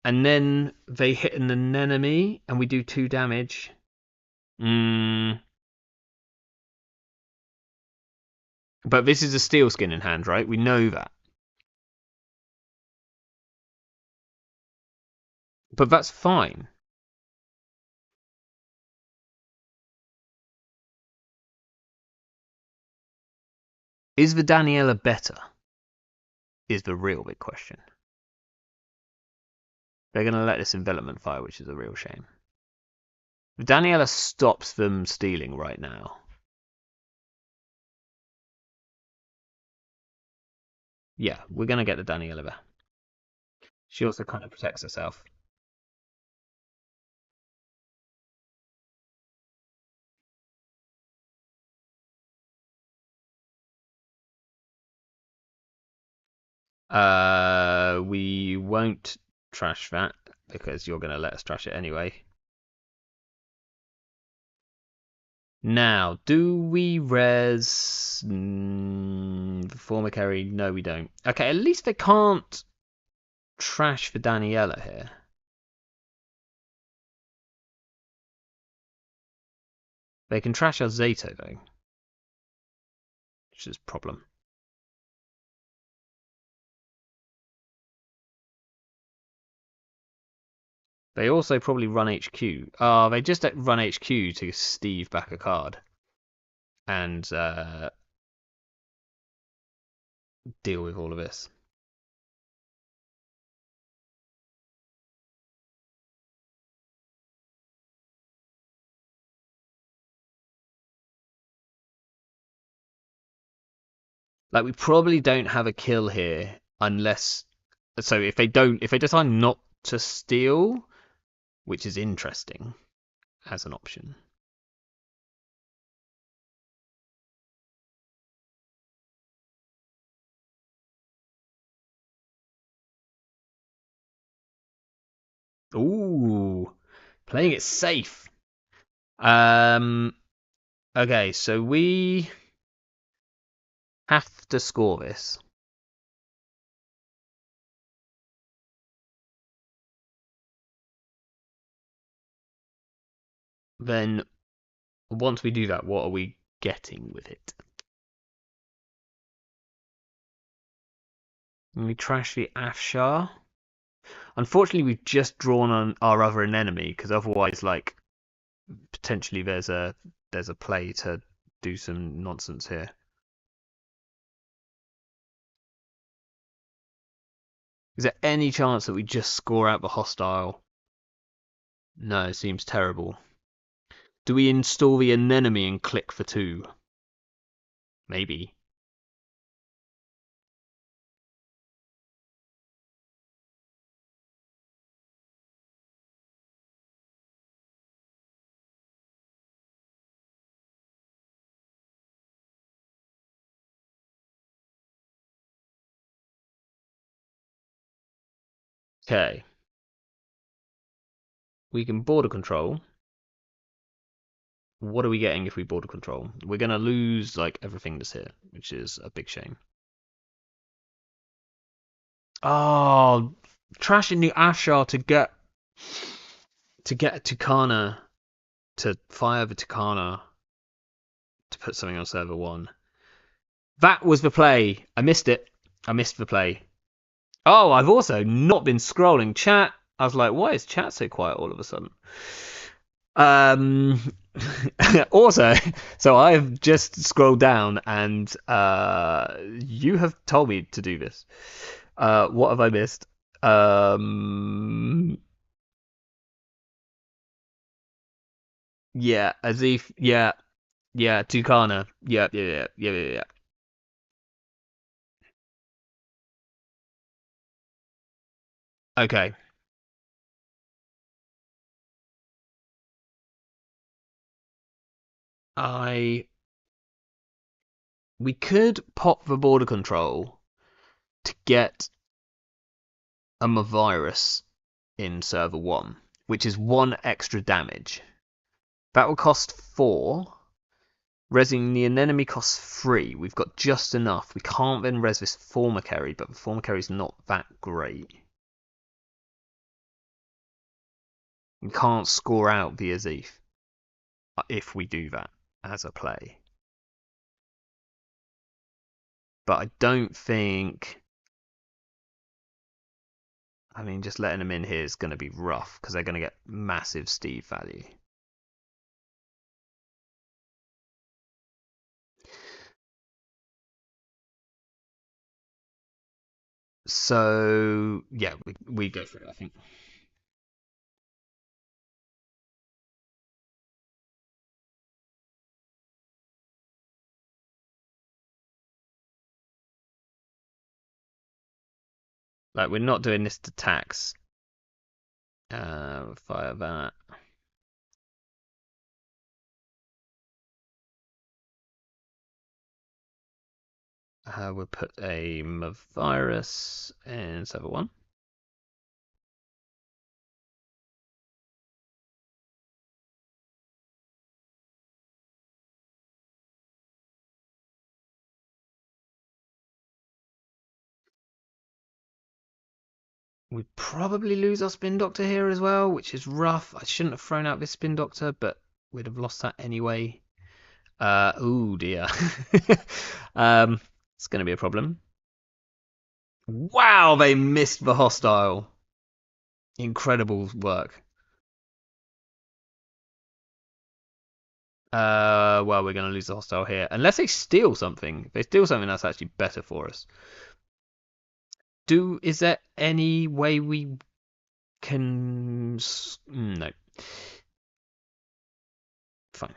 And then they hit an anemone, and we do 2 damage. But this is a steel skin in hand, right? We know that. But that's fine. Is the Daniela better? Is the real big question. They're going to let this envelopment fire, which is a real shame. The Daniela stops them stealing right now. Yeah, we're going to get the Daniela there. She also kind of protects herself. We won't trash that because you're going to let us trash it anyway. Now, do we res former carry? No, we don't. Okay, at least they can't trash for Daniela here. They can trash our Zato though, which is a problem. They also probably run HQ. They just run HQ to Steve back a card and deal with all of this. Like, we probably don't have a kill here unless. So if they decide not to steal, which is interesting as an option. Ooh, playing it safe. Okay, so we have to score this. Then once we do that, what are we getting with it? And we trash the Afshar. Unfortunately, we've just drawn on our other enemy because otherwise, like, potentially there's a play to do some nonsense here. Is there any chance that we just score out the hostile? No, it seems terrible. Do we install the anemone and click for 2? Maybe. Okay. We can border control. What are we getting if we border control? We're going to lose, like, everything that's here, which is a big shame. Oh, trashing the Ashar to get Tucana, to fire the Tucana to put something on server 1. That was the play. I missed it. I missed the play. Oh, I've also not been scrolling chat. I was like, why is chat so quiet all of a sudden? Also, so I've just scrolled down and you have told me to do this. What have I missed? Yeah, Azif. Yeah, Tucana. Yeah. Okay. We could pop the border control to get a virus in server 1, which is 1 extra damage. That will cost 4. Resing the enemy costs 3. We've got just enough. We can't then res this former carry, but the former carry is not that great. We can't score out the Azif if we do that as a play. But I don't think. I mean, just letting them in here is going to be rough because they're going to get massive Steve value. So yeah, we go for it, I think. Like, we're not doing this to tax. Fire that. We'll put a virus in server 1. We probably lose our spin doctor here as well, which is rough. I shouldn't have thrown out this spin doctor, but we'd have lost that anyway. Oh dear. It's going to be a problem. Wow, they missed the hostile. Incredible work. Well, we're going to lose the hostile here. Unless they steal something. If they steal something, that's actually better for us. Is there any way we can... No. Fine.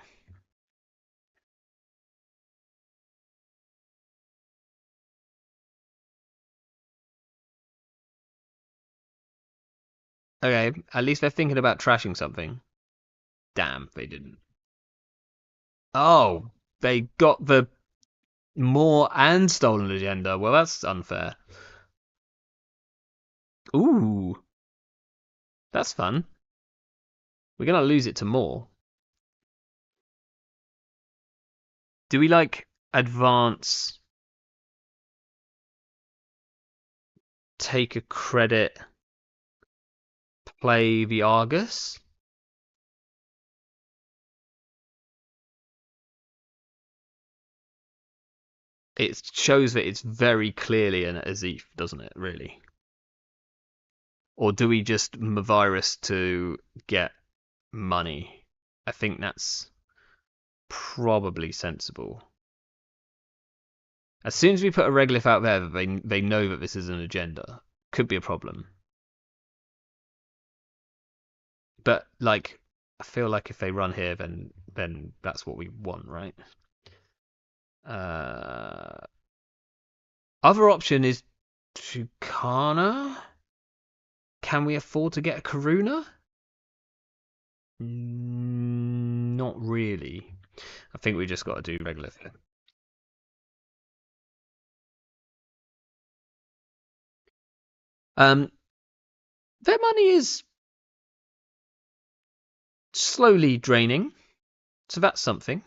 Okay, at least they're thinking about trashing something. Damn, they didn't. Oh, they got the more and stolen agenda. Well, that's unfair. Ooh, that's fun. We're gonna lose it to more. Do we like advance, take a credit, play the Argus? It shows that it's very clearly an Azif, doesn't it, really? Or do we just virus to get money? I think that's probably sensible. As soon as we put a reglyph out there, they know that this is an agenda. Could be a problem. But like, I feel like if they run here, then that's what we want, right? Other option is Tucana. Can we afford to get a Karuna? Not really. I think we just got to do regular here. Their money is slowly draining, so that's something.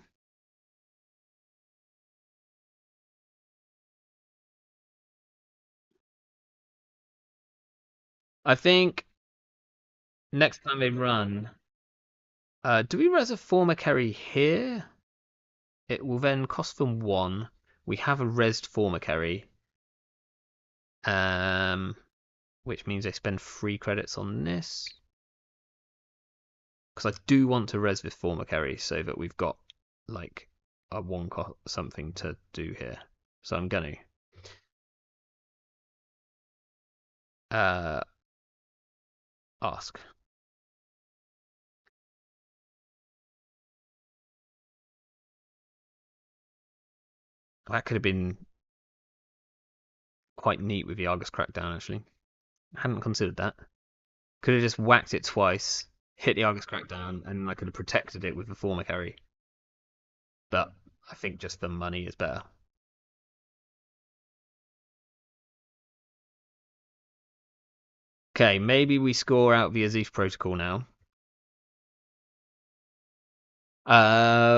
I think next time they run, do we res a former carry here? It will then cost them 1. We have a resed former carry, which means they spend 3 credits on this. Because I do want to res this former carry so that we've got like a 1 something to do here. So I'm gonna ask. That could have been quite neat with the Argus crackdown, actually. I hadn't considered that. Could have just whacked it twice, hit the Argus crackdown, and I could have protected it with the former carry. But I think just the money is better. Okay, maybe we score out the Azif protocol now.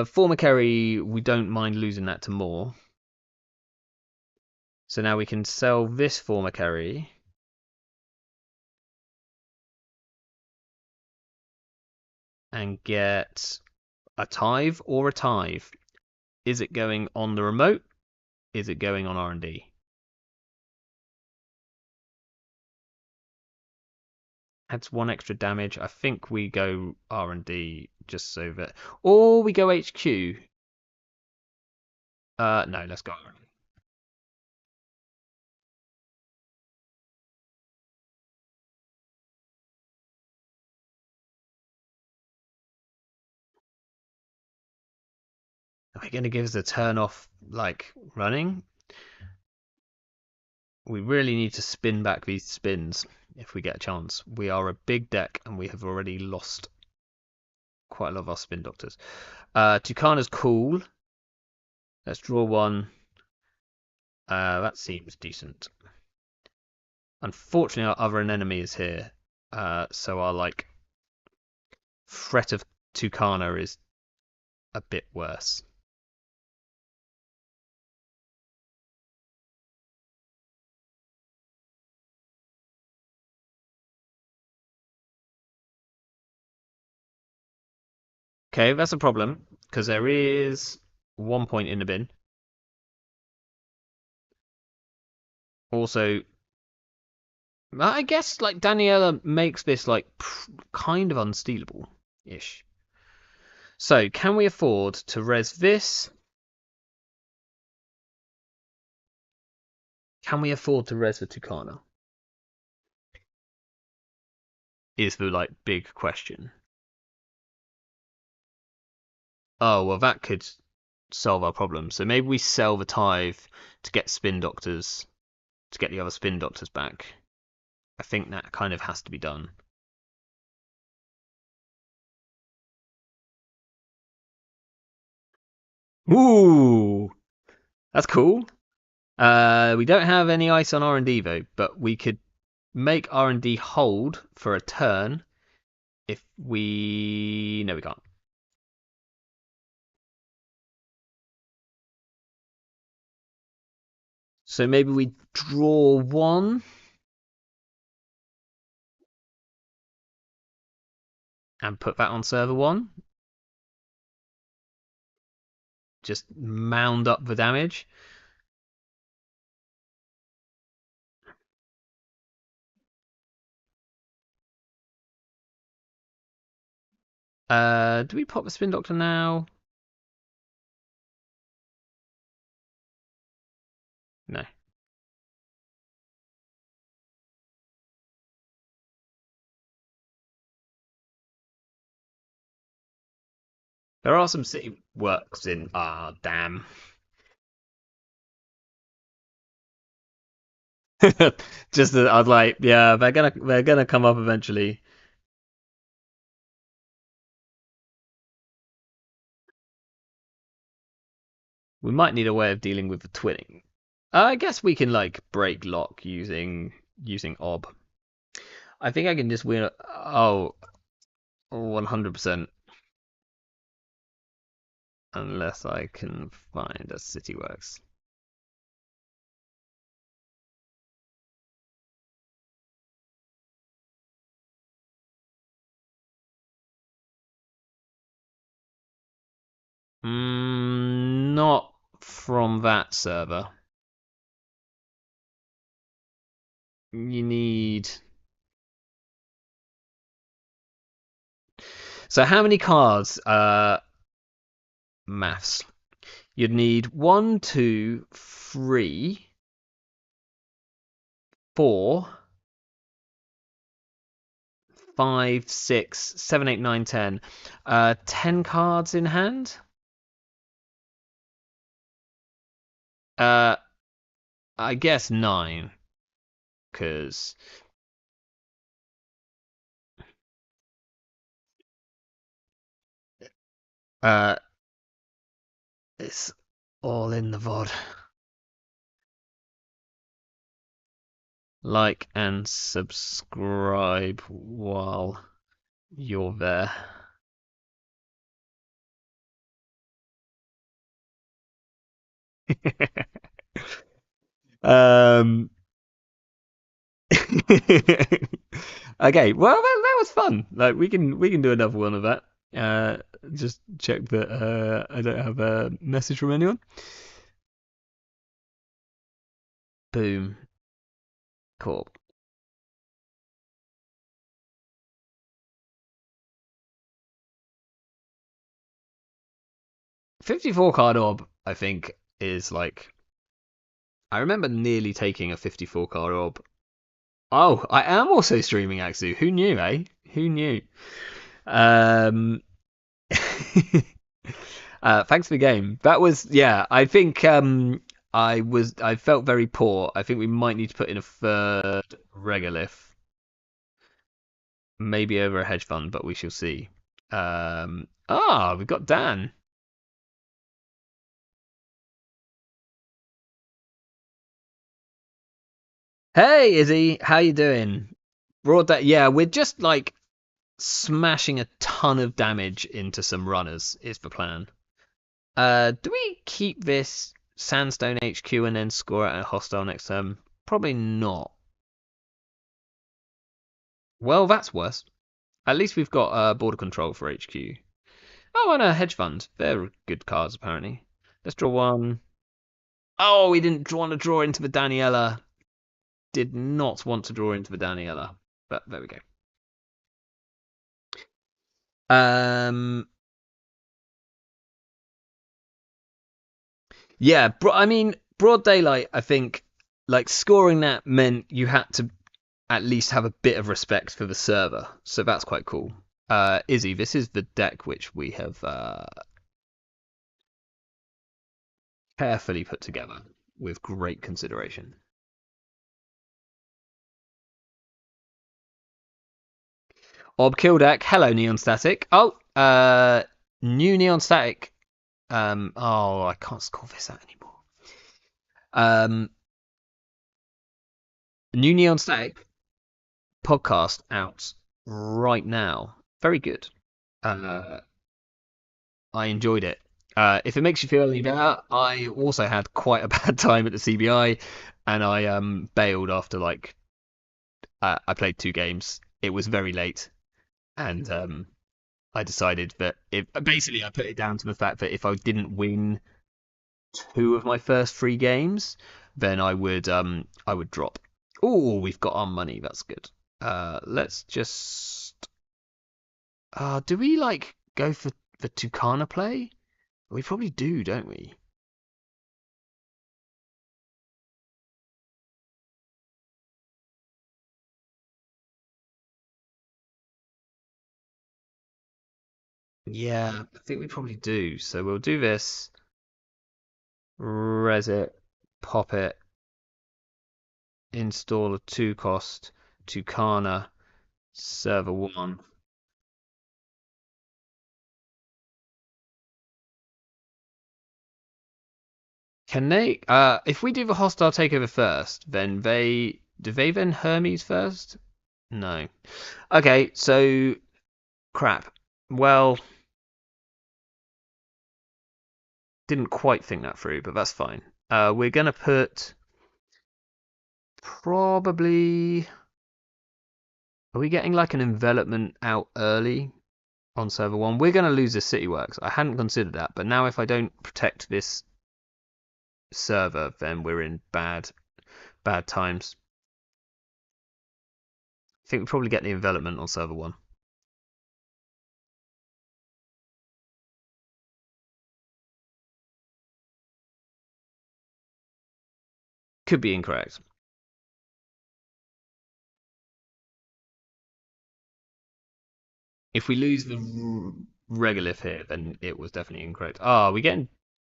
Former carry, we don't mind losing that to more. So now we can sell this former carry. And get a tithe or a tithe. Is it going on the remote? Is it going on R&D? Adds 1 extra damage. I think we go R&D just so that... Or we go HQ. No, let's go R&D. Are they going to give us a turn off, like, running? We really need to spin back these spins if we get a chance. We are a big deck and we have already lost quite a lot of our spin doctors. Tucana's cool. Let's draw 1. That seems decent. Unfortunately, our other enemy is here. So our, like, threat of Tucana is a bit worse. Okay, that's a problem, because there is 1 point in the bin. Also, I guess, like, Daniela makes this, like, kind of unstealable-ish. So, can we afford to res this? Can we afford to res the Tucana? Is the like big question. Oh well, that could solve our problem. So maybe we sell the tithe to get spin doctors to get the other spin doctors back. I think that kind of has to be done. Ooh, that's cool. We don't have any ice on R&D though, but we could make R&D hold for a turn if we... No, we can't. So maybe we draw one and put that on server one. Just mound up the damage. Do we pop the spin doctor now? No. There are some city works in. Ah, damn. Just that I'd like, yeah, they're gonna come up eventually. We might need a way of dealing with the twinning. I guess we can like break lock using ob. I think I can just win. Oh, 100%. Unless I can find a city works. Not from that server. You need. So how many cards? Maths. You'd need 1, 2, 3, 4, 5, 6, 7, 8, 9, 10. 10 cards in hand. Uh, I guess 9, because uh, it's all in the VOD. Like and subscribe while you're there. um. Okay, well that was fun. Like we can do another one of that. Just check that I don't have a message from anyone. Boom. Cool. 54 card orb, I think, is like. I remember nearly taking a 54 card orb. Oh, I am also streaming Axu. Who knew, eh? Who knew? Um, thanks for the game. That was, yeah, I think I felt very poor. I think we might need to put in a third regolith. Maybe over a hedge fund, but we shall see. We've got Dan. Hey, Izzy, how you doing? Broad day. Yeah, we're just like smashing a ton of damage into some runners. Is the plan? Do we keep this Sandstone HQ and then score at a hostile next turn? Probably not. Well, that's worse. At least we've got border control for HQ. Oh, and a hedge fund. They're good cards, apparently. Let's draw one. Oh, we didn't want to draw into the Daniela. Did not want to draw into the Daniela. But there we go. Yeah, I mean, broad daylight. I think like scoring that meant you had to at least have a bit of respect for the server, so that's quite cool. Izzy, this is the deck which we have carefully put together with great consideration. Orb kill deck. Hello, Neon Static. Oh, new Neon Static. Oh, I can't score this out anymore. New Neon Static podcast out right now. Very good. Uh, I enjoyed it. If it makes you feel any better, I also had quite a bad time at the CBI, and I bailed after like I played 2 games. It was very late, and I decided that if basically I put it down to the fact that if I didn't win 2 of my first 3 games, then I would drop. Oh, we've got our money. That's good. Let's just do we like go for the Tucana play? We probably do, don't we? Yeah, I think we probably do. So we'll do this, res it, pop it, install a 2 cost Tucana server 1. Can they? If we do the hostile takeover first, then they then Hermes first? No. Okay, so crap. Well, didn't quite think that through, but that's fine. We're gonna put probably. Are we getting like an envelopment out early on server 1? We're gonna lose this city works. I hadn't considered that, but now if I don't protect this server, then we're in bad times. I think we probably get the envelopment on server 1. Could be incorrect. If we lose the regolith here, then it was definitely incorrect. Ah, we getting?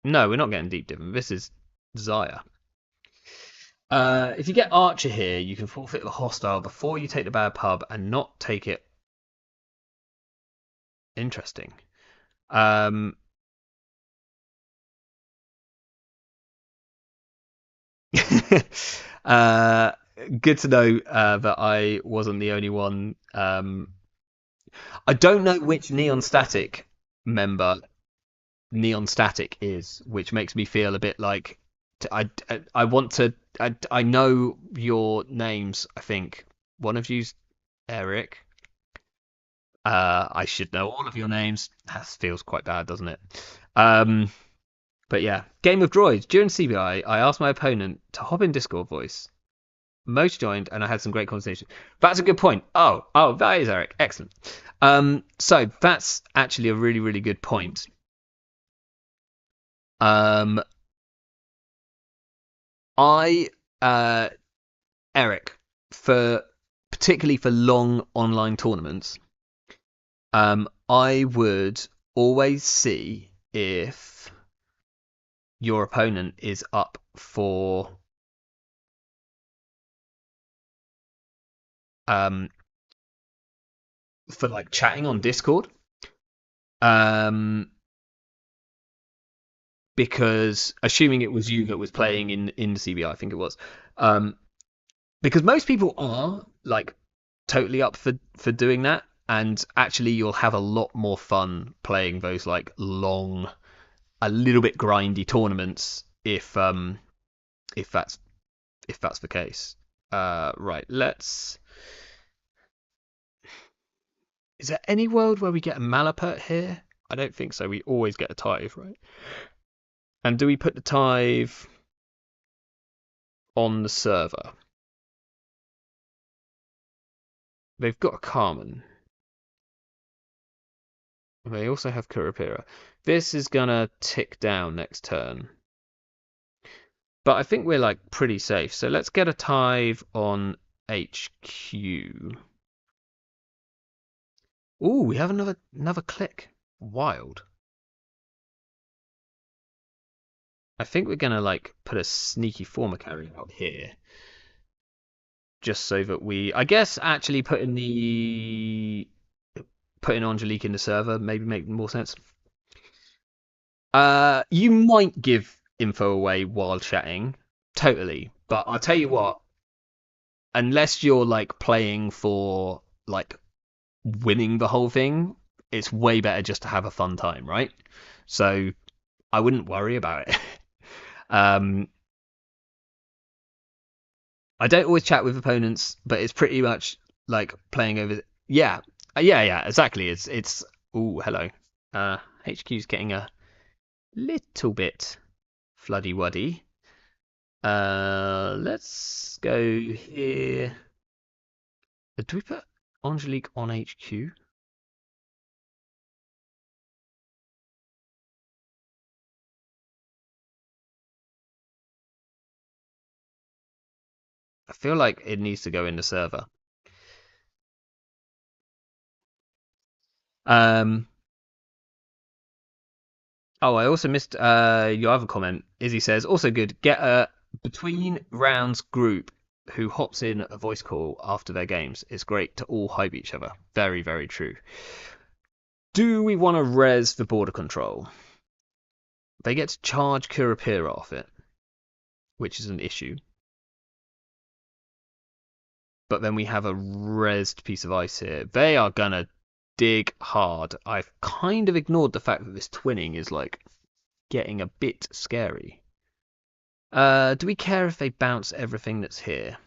No, we're not getting deep dividend. This is Zaya. If you get Archer here, you can forfeit the hostile before you take the bad pub and not take it. Interesting. Um, uh, good to know that I wasn't the only one. I don't know which Neon Static member Neon Static is, which makes me feel a bit like I want to. I know your names. I think one of you's Eric. I should know all of your names. That feels quite bad, doesn't it? Um, but yeah, Game of Droids. During CBI, I asked my opponent to hop in Discord voice. Most joined, and I had some great conversation. That's a good point. Oh, that is Eric. Excellent. So that's actually a really, really good point. Um, I, Eric, for particularly for long online tournaments, I would always see if your opponent is up um for like chatting on Discord. Um, because assuming it was you that was playing in the CBI, I think it was. Um, because most people are like totally up for doing that, and actually you'll have a lot more fun playing those like long, a little bit grindy tournaments if that's if that's the case. Right, let's. Is there any world where we get a Malapert here? I don't think so. We always get a tithe, right? And do we put the tithe on the server? They've got a Carmen. They also have Kurapira. This is gonna tick down next turn. But I think we're like pretty safe. So let's get a tithe on HQ. Ooh, we have another click. Wild. I think we're gonna like put a sneaky former carry out here. Just so that I guess actually putting Angelique in the server maybe make more sense. You might give info away while chatting, totally. But I'll tell you what, unless you're like playing for like winning the whole thing, it's way better just to have a fun time, right? So I wouldn't worry about it. um, I don't always chat with opponents, but it's pretty much like playing over. Yeah, yeah, exactly. It's. Ooh, hello. HQ's getting a little bit floody wuddy. Let's go here. Do we put Angelique on HQ? I feel like it needs to go in the server. Um. Oh, I also missed your other comment. Izzy says also good. Get a between rounds group who hops in a voice call after their games. It's great to all hype each other. Very, very true. Do we want to res the border control? They get to charge Kurapira off it, which is an issue. But then we have a resed piece of ice here. They are gonna dig hard. I've kind of ignored the fact that this twinning is like getting a bit scary. Do we care if they bounce everything that's here?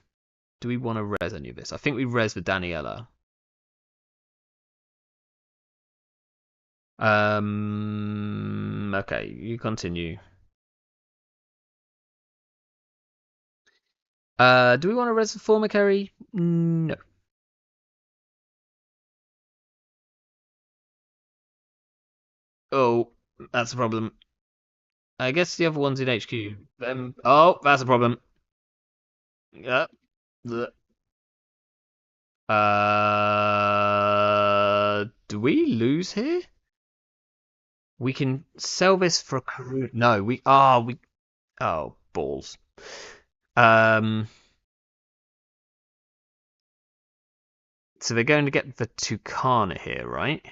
Do we want to res any of this? I think we res the Daniela. Okay, you continue. Do we want to res the former carry? No. Oh, that's a problem. I guess the other one's in HQ. Oh, that's a problem. Yep. Do we lose here? We can sell this for a Karuna. No, we. Oh, balls. Um. So they're going to get the Tucana here, right?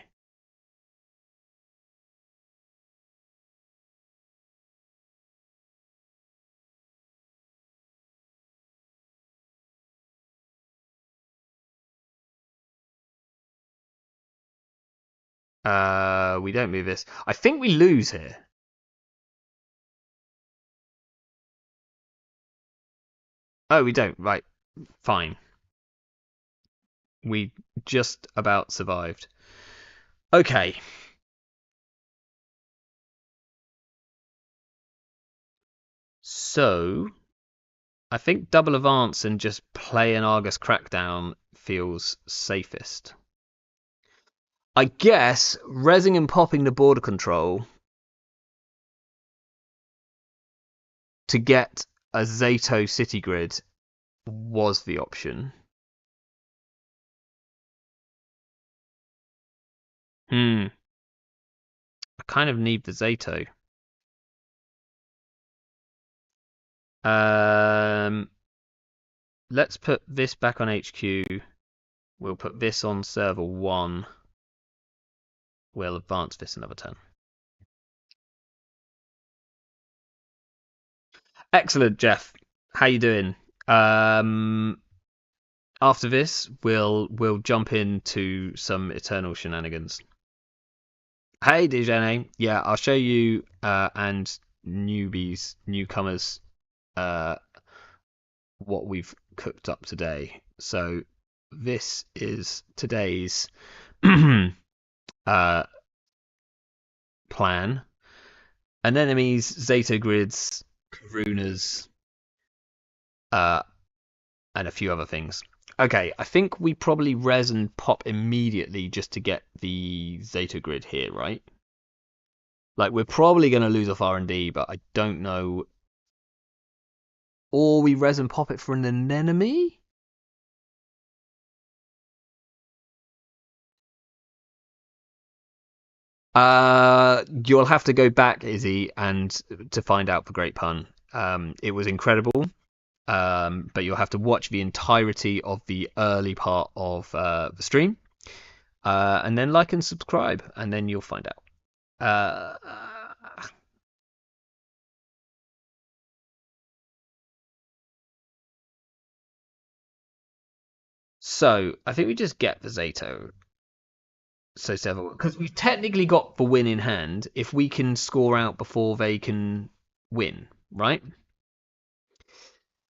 We don't move this. I think we lose here. Oh, we don't. Right. Fine. We just about survived. Okay. So, I think double advance and just play an Argus crackdown feels safest. I guess resing and popping the border control to get a Zato city grid was the option. I kind of need the Zato. Let's put this back on HQ. We'll put this on server 1. We'll advance this another turn. Excellent, Jeff. How you doing? After this, we'll jump into some Eternal shenanigans. Hey, Dijane. Yeah, I'll show you and newcomers, what we've cooked up today. So this is today's plan. Anemones, Zato Grids, Karunas, and a few other things. Okay, I think we probably res and pop immediately just to get the Zato Grid here, right? Like, we're probably going to lose off R&D, but I don't know or we res and pop it for an anemone. You'll have to go back, Izzy, and to find out the great pun. It was incredible. But you'll have to watch the entirety of the early part of the stream, and then like and subscribe, and then you'll find out. So I think we just get the Zato. So several, because we've technically got the win in hand if we can score out before they can win, right?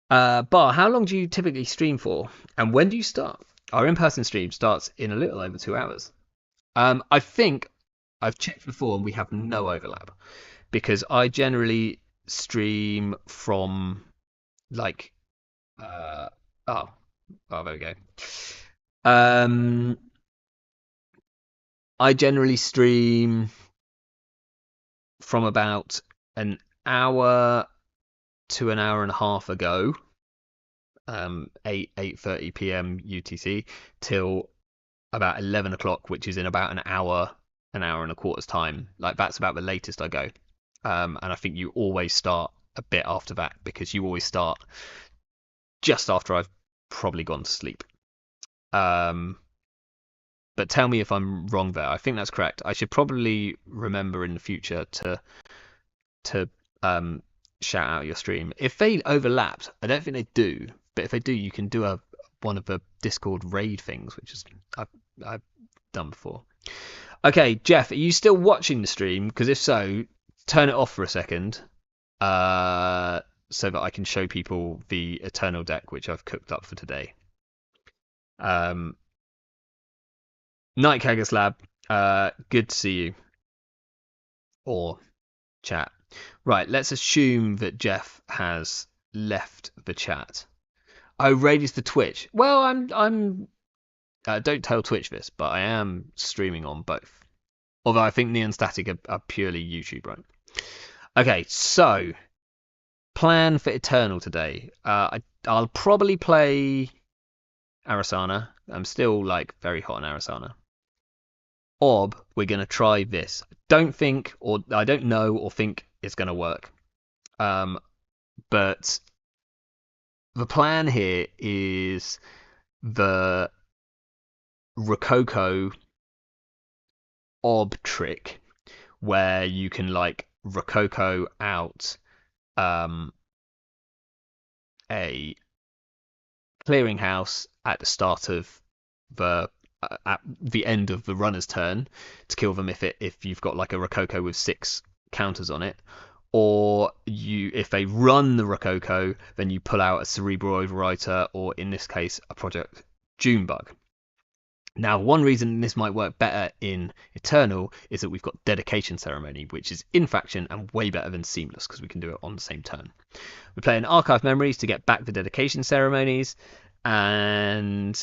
Bar, how long do you typically stream for, and when do you start? Our in-person stream starts in a little over 2 hours. I think I've checked before, and we have no overlap because I generally stream from like uh oh there we go. Um, I generally stream from about an hour to an hour and a half ago, 8:30 p.m. UTC, till about 11 o'clock, which is in about an hour and a quarter's time. Like that's about the latest I go. And I think you always start a bit after that because you always start just after I've probably gone to sleep. But tell me if I'm wrong there. I think that's correct. I should probably remember in the future to shout out your stream. If they overlapped, I don't think they do, but if they do, you can do one of the Discord raid things, which is I've done before. Okay, Jeff, are you still watching the stream? Because if so, turn it off for a second, so that I can show people the Eternal deck which I've cooked up for today. Night Lab, good to see you. Or chat. Right, let's assume that Jeff has left the chat. Oh, raided the Twitch. Well, I'm don't tell Twitch this, but I am streaming on both. Although I think Neon Static are purely YouTube, right? Okay, so plan for Eternal today. I'll probably play Arasana. I'm still like very hot on Arasana. Orb, we're gonna try this. Don't think, or I don't know, or think it's gonna work. But the plan here is the Rococo Orb trick, where you can like Rococo out a clearinghouse at the start of the at the end of the runner's turn to kill them if you've got like a Rococo with 6 counters on it, or if they run the Rococo, then you pull out a Cerebral Overwriter, or in this case a Project Junebug. Now, one reason this might work better in Eternal is that we've got Dedication Ceremony, which is in faction and way better than Seamless because we can do it on the same turn. We're playing Archive Memories to get back the Dedication Ceremonies, and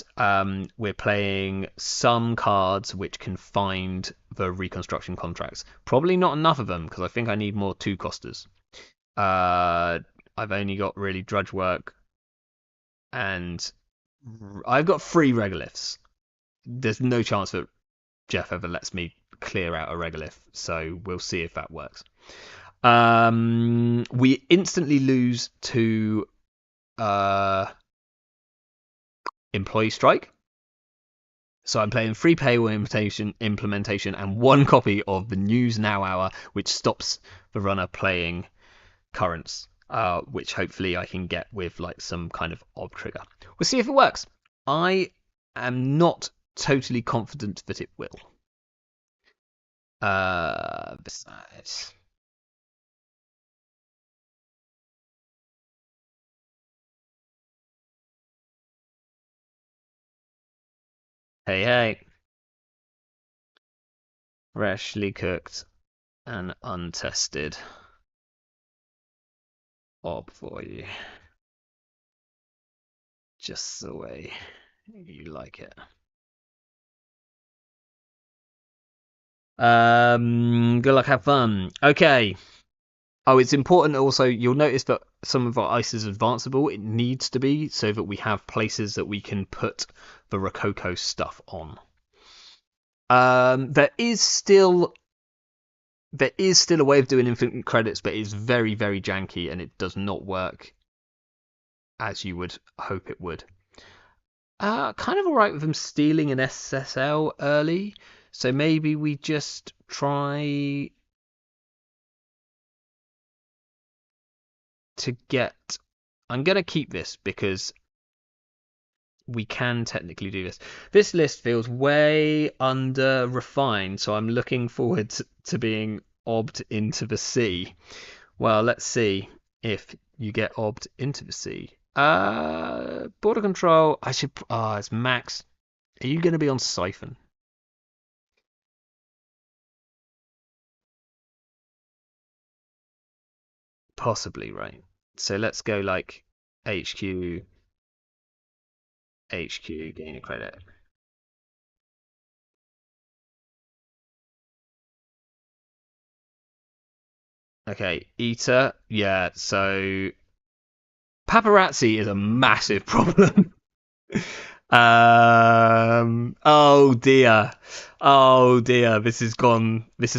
we're playing some cards which can find the Reconstruction Contracts. Probably not enough of them because I think I need more 2-costers. I've only got really Drudge Work, and I've got 3 Regoliths. There's no chance that Jeff ever lets me clear out a Regolith, so we'll see if that works. We instantly lose to Employee Strike. So I'm playing free paywall implementation and 1 copy of the News Now Hour, which stops the runner playing currents, which hopefully I can get with like some kind of ob trigger. We'll see if it works. I am not totally confident that it will. Besides, hey, freshly cooked and untested ob for you, just the way you like it. Good luck, have fun. Okay, Oh, it's important also, you'll notice that some of our ice is advanceable. It needs to be so that we have places that we can put the Rococo stuff on. There is still a way of doing infinite credits, but it's very, very janky and it does not work as you would hope it would. Kind of alright with them stealing an SSL early, so maybe we just try to get... I'm going to keep this because we can technically do this. This list feels way under refined, so I'm looking forward to being obbed into the sea. Well, let's see if you get obbed into the sea. Border control. I should. It's Max. Are you going to be on Siphon? Possibly, right? So let's go like HQ, HQ, gain a credit. Okay, Eater. Yeah, so paparazzi is a massive problem. Oh dear. Oh dear. This has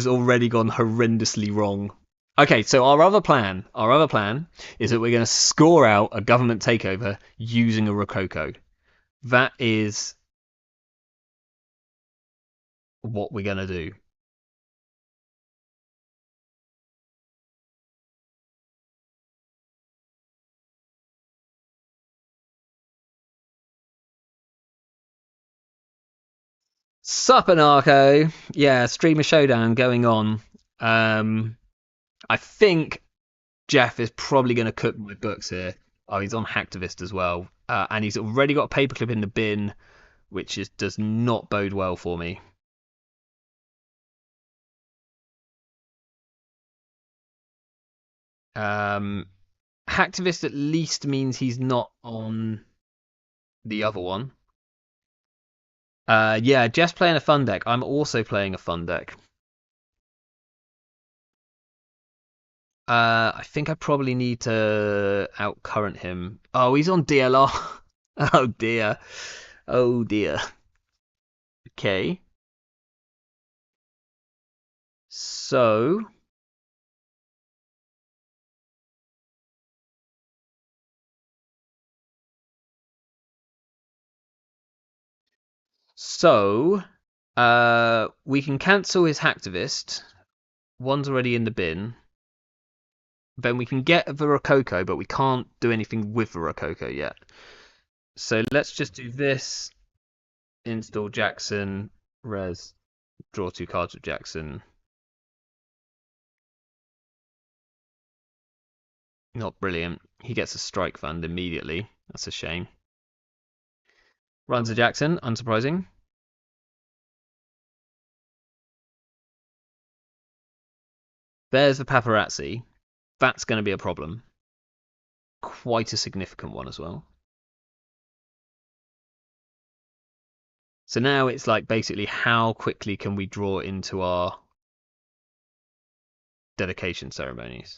already gone horrendously wrong. Okay, so our other plan is that we're going to score out a government takeover using a Rococo. That is what we're going to do. Sup, Anarcho. Yeah, streamer showdown going on. I think Jeff is probably going to cook my books here. Oh, he's on Hacktivist as well. And he's already got a paperclip in the bin, which does not bode well for me. Hacktivist at least means he's not on the other one. Yeah, Jeff's playing a fun deck. I'm also playing a fun deck. I think I probably need to outcurrent him. Oh, he's on DLR. Oh dear. Oh dear. Okay. So So we can cancel his hacktivist. One's already in the bin. Then we can get the Rococo, but we can't do anything with the Rococo yet. So let's just do this. Install Jackson, res, draw 2 cards with Jackson. Not brilliant. He gets a strike fund immediately. That's a shame. Runs a Jackson, unsurprising. There's the paparazzi. That's going to be a problem. Quite a significant one as well. So now it's like basically how quickly can we draw into our dedication ceremonies?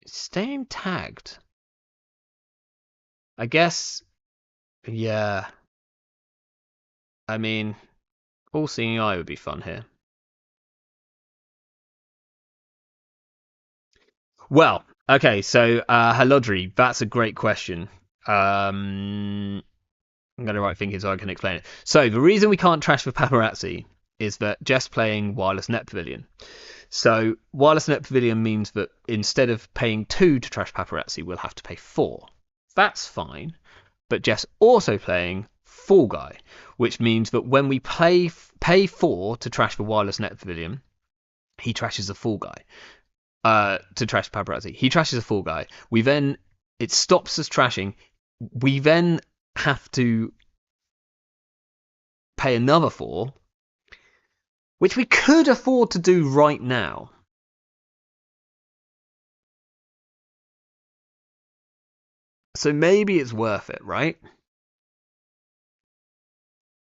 Staying tagged. I guess, yeah. I mean, all seeing eye would be fun here. Well, okay, so Halodri, that's a great question. I'm going to write thinking so I can explain it. So the reason we can't trash for paparazzi is that Jeff's playing Wireless Net Pavilion. So Wireless Net Pavilion means that instead of paying 2 to trash paparazzi, we'll have to pay 4. That's fine. But Jeff's also playing Fall Guy, which means that when we pay 4 to trash the Wireless Net Pavilion, he trashes the Fall Guy. To trash paparazzi. He trashes a Fall Guy. It stops us trashing. We then have to pay another 4, which we could afford to do right now. So maybe it's worth it, right?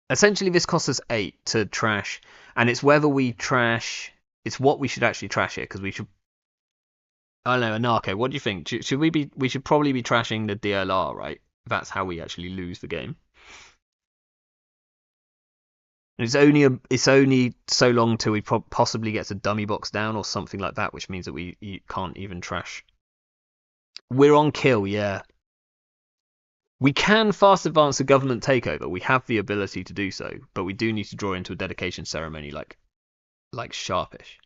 Essentially, this costs us 8 to trash, and it's whether we trash. It's what we should actually trash here because we should. I don't know, Anarcho. What do you think? Should we be? We should probably be trashing the DLR, right? That's how we actually lose the game. It's only so long till we possibly gets a dummy box down or something like that, which means that we can't even trash. We're on kill, yeah. We can fast advance a government takeover. We have the ability to do so, but we do need to draw into a dedication ceremony like sharpish.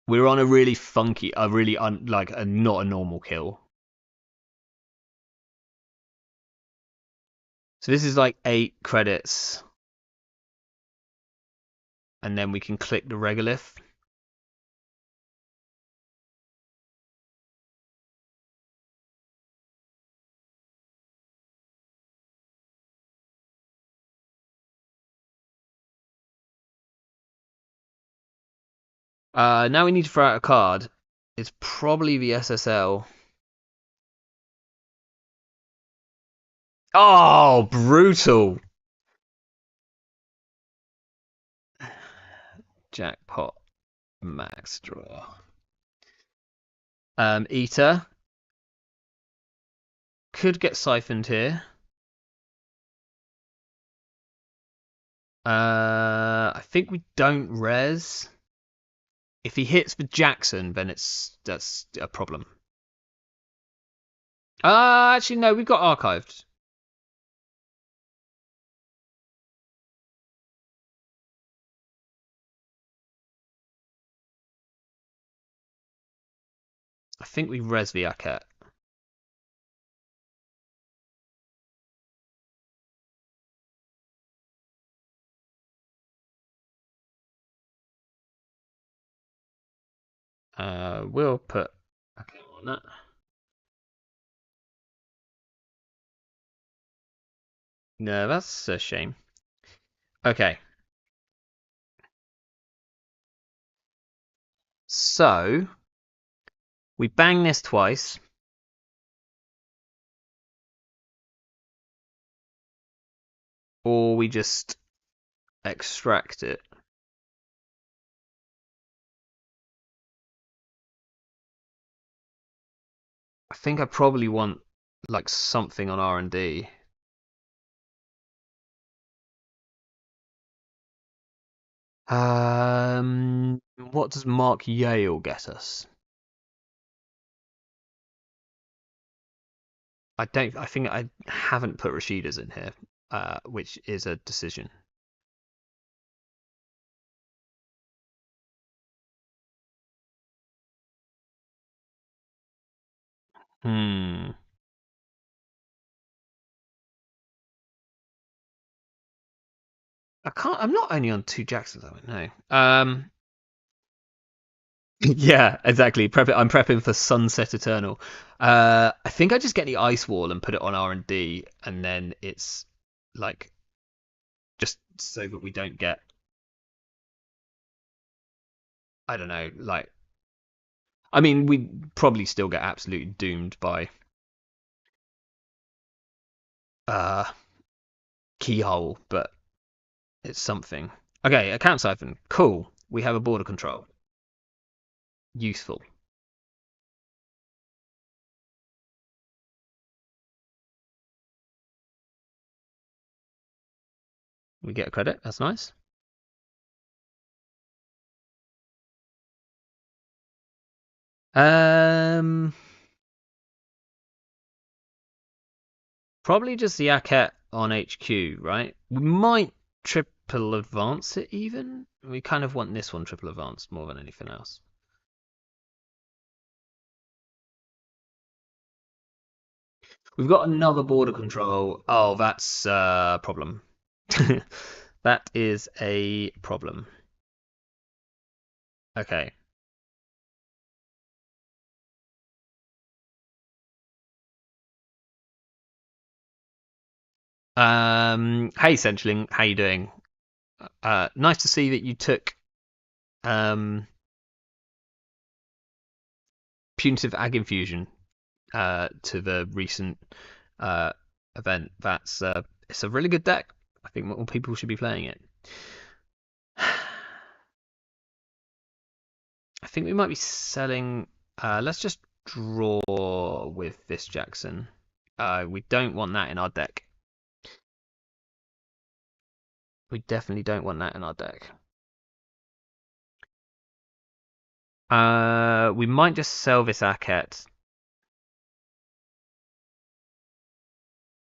We're on a really funky, a really like a not a normal kill. So this is like 8 credits, and then we can click the regolith. Now we need to throw out a card. It's probably the SSL. Oh, brutal! Jackpot max draw. Eater could get siphoned here. I think we don't res. If he hits the Jackson, then that's a problem. Actually no, we've got archived. I think we res the Aket. We'll put okay on that. No, that's a shame. Okay. So we bang this twice. Or we just extract it. I think I probably want like something on R&D. What does Mark Yale get us? I don't. I think I haven't put Rashida's in here, which is a decision. Hmm. I can't. I'm not only on 2 Jacksons. I don't know. Yeah, exactly. I'm prepping for Sunset Eternal. I think I just get the Ice Wall and put it on R&D, and then it's like just so that we don't get. I don't know. Like, I mean, we probably still get absolutely doomed by uh Keyhole, but it's something. Okay, account siphon. Cool. We have a border control. Useful. We get a credit. That's nice. Um, Probably just the Aket on HQ, right? We might triple advance it even. We kind of want this one triple advanced more than anything else. We've got another border control. Oh, that's a problem. That is a problem. Okay. Hey Centraling, how you doing? Nice to see that you took um punitive ag infusion to the recent uh event. That's it's a really good deck. I think more people should be playing it. I think we might be selling. Let's just draw with this Jackson. We don't want that in our deck. We definitely don't want that in our deck. We might just sell this Aket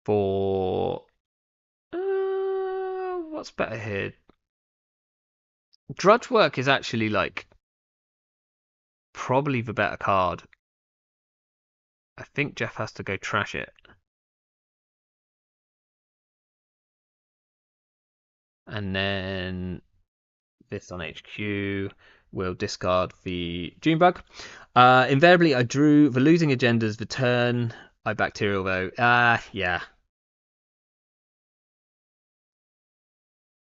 for what's better here? Drudge Work is actually like probably the better card. I think Jeff has to go trash it. And then this on HQ will discard the Junebug. Invariably, I drew the losing agendas the turn I bacterial though. Yeah.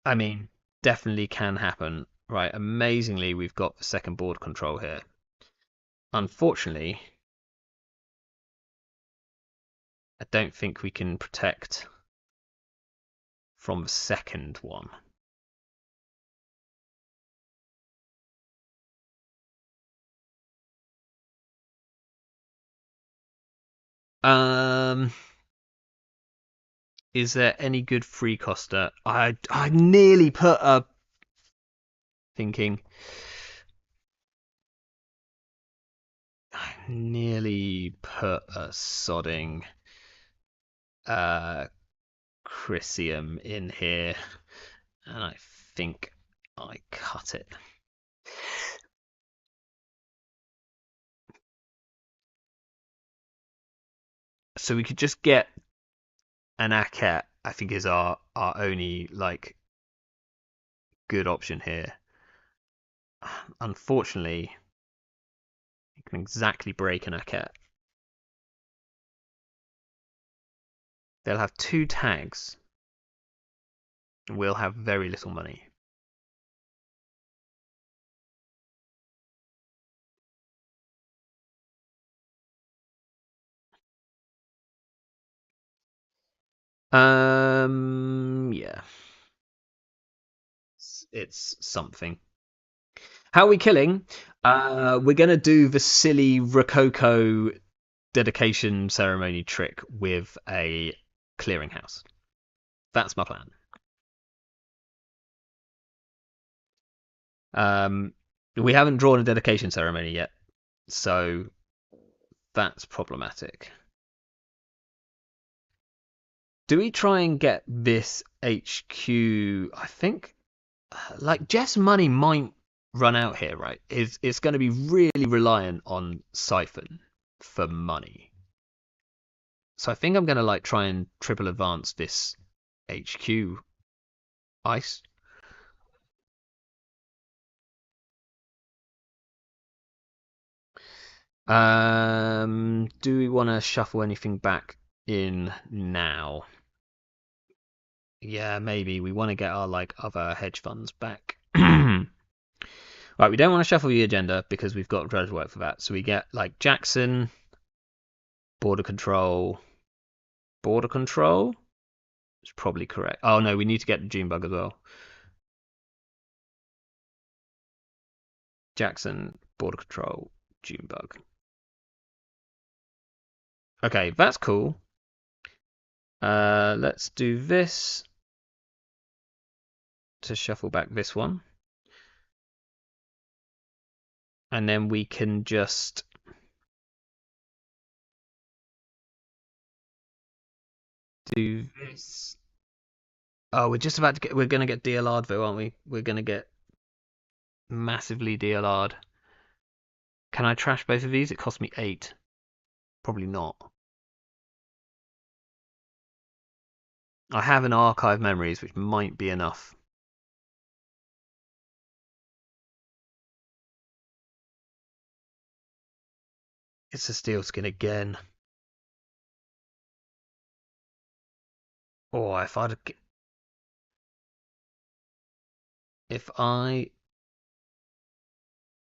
I mean, definitely can happen. Right, amazingly, we've got the second board control here. Unfortunately, I don't think we can protect from the second one. Is there any good free coster? I nearly put a thinking. I nearly put a sodding Chrysium in here, and I think I cut it. So we could just get an Aket, I think is our only like good option here. Unfortunately, you can exactly break an Aket. They'll have 2 tags. We'll have very little money. Yeah. It's something. How are we killing? We're gonna do the silly Rococo dedication ceremony trick with a clearinghouse. That's my plan. We haven't drawn a dedication ceremony yet, so that's problematic. Do we try and get this HQ? I think like Jeff's money might run out here, right? It's going to be really reliant on Siphon for money. So I think I'm going to like try and triple advance this HQ ice. Do we want to shuffle anything back in now? Yeah, maybe we want to get our like other hedge funds back. Right, we don't want to shuffle the agenda because we've got Drudge Work for that. So we get like Jackson, border control. Border control is probably correct. Oh no, we need to get the Junebug as well. Jackson, border control, Junebug. Okay, that's cool. Let's do this to shuffle back this one. And then we can just do this. Oh, we're just about to get. We're gonna get DLR'd though, aren't we? We're gonna get massively DLR'd. Can I trash both of these? It cost me 8. Probably not. I have an archive memories, which might be enough. It's a steel skin again. Oh, if I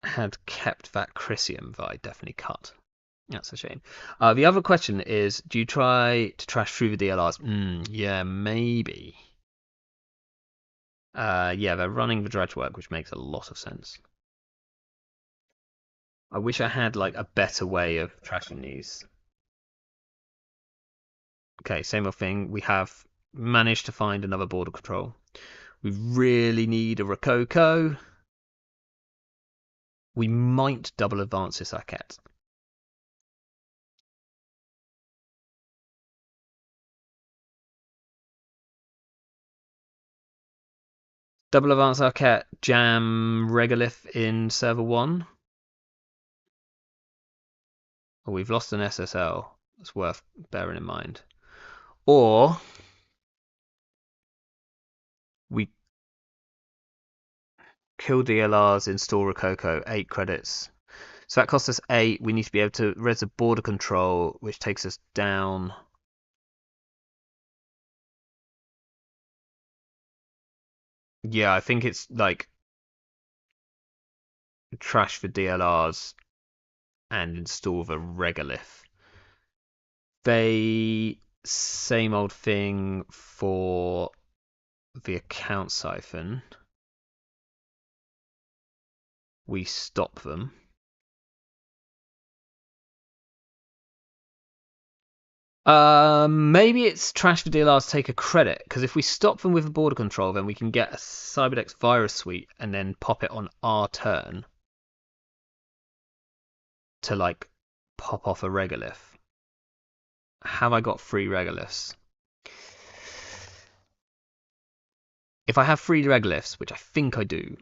had kept that Chrysium that I definitely cut. That's a shame. The other question is, do you try to trash through the DLRs? Yeah, maybe. Yeah, they're running the dredge work, which makes a lot of sense. I wish I had like a better way of trashing these. Okay, same old thing. We have managed to find another border control. We really need a Rococo. We might double advance this Arquette. Double advance Arquette, jam Regolith in server 1. Oh, we've lost an SSL. That's worth bearing in mind. Or we kill DLRs, install Rococo, 8 credits. So that costs us 8. We need to be able to res a border control, which takes us down. Yeah, I think it's like trash for DLRs and install the Regolith. They same old thing for the account siphon. We stop them. Maybe it's trash for DLRs to take a credit, because if we stop them with a border control, then we can get a Cyberdex virus suite and then pop it on our turn to like pop off a Regolith. Have I got 3 Regoliths? If I have 3 Regoliths, which I think I do,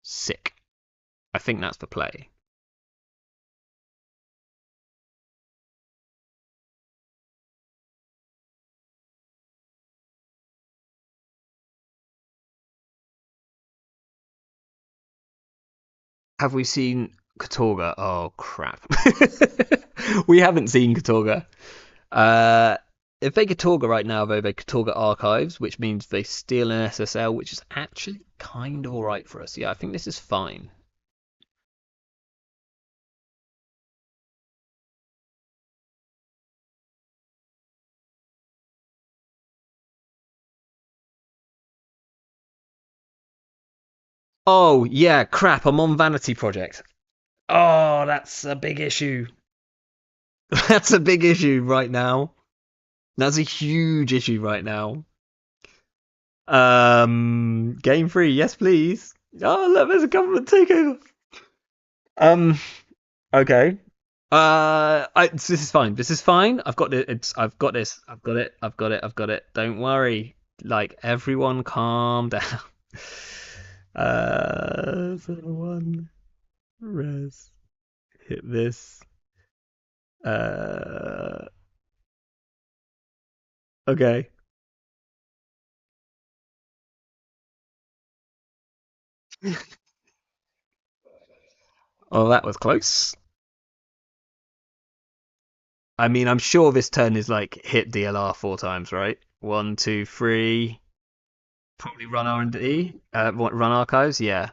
sick. I think that's the play. Have we seen Katorga? Oh crap. We haven't seen Katorga. If they Katorga right now, though, they Katorga archives, which means they steal an SSL, which is actually kind of alright for us. Yeah, I think this is fine. Oh, yeah, crap, I'm on Vanity Project. Oh, that's a big issue. That's a big issue right now. That's a huge issue right now. Game free, yes, please. Oh, look, there's a government takeover. Um, okay. This is fine. This is fine. I've got it. I've got this. I've got it. I've got it. I've got it. Don't worry. Like everyone, calm down. One res. Hit this. Uh, okay. Oh, that was close. I mean, I'm sure this turn is like hit DLR 4 times, right? One, two, three. Probably run R&D. Run archives. Yeah.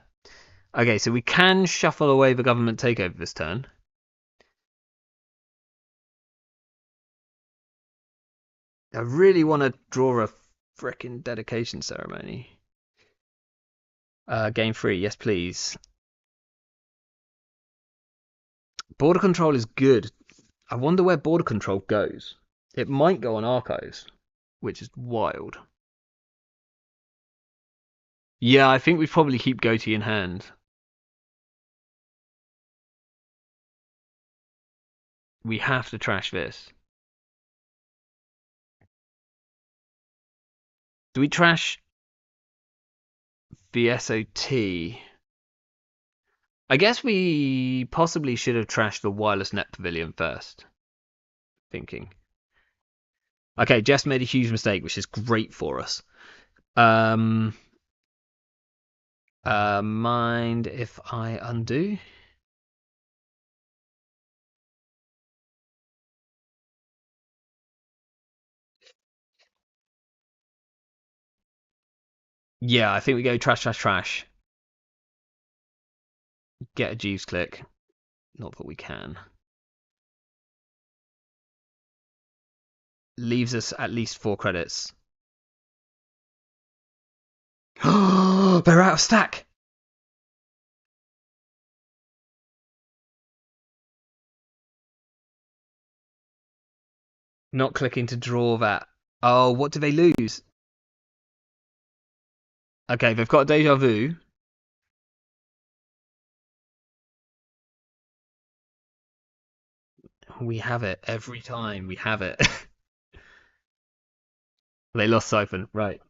Okay, so we can shuffle away the government takeover this turn. I really want to draw a frickin' dedication ceremony. Game 3, yes please. Border control is good. I wonder where border control goes. It might go on archives, which is wild. Yeah, I think we probably keep Goatee in hand. We have to trash this. Do we trash the SOT? I guess we possibly should have trashed the wireless net pavilion first. Thinking. Okay, Jess made a huge mistake, which is great for us. Um, mind if I undo? Yeah, I think we go trash, trash, trash. Get a Jeeves click. Not that we can. Leaves us at least 4 credits. They're out of stack. Not clicking to draw that. Oh, what do they lose? Okay, they've got deja vu. We have it every time. We have it. They lost Siphon, right?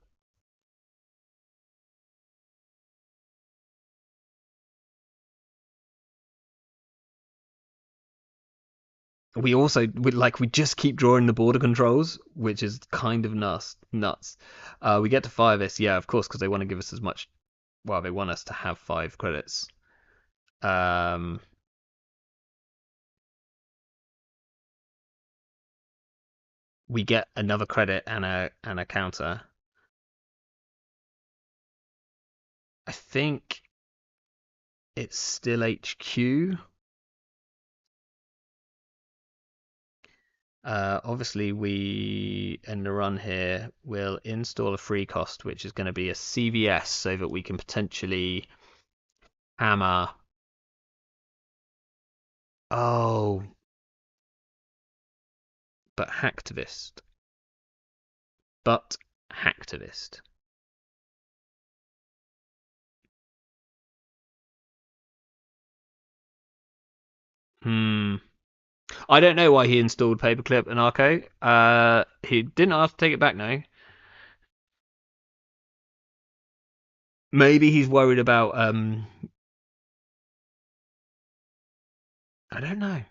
We also we just keep drawing the border controls, which is kind of nuts. We get to 5S, yeah, of course, because they want to give us as much. Well, they want us to have 5 credits. Um, we get another credit and a counter. I think it's still HQ. Obviously, we in the run here will install a free cost, which is going to be a CVS, so that we can potentially hammer. Oh, but hacktivist. But hacktivist. Hmm. I don't know why he installed Paperclip and Arco. He didn't ask to take it back, no. Maybe he's worried about I don't know.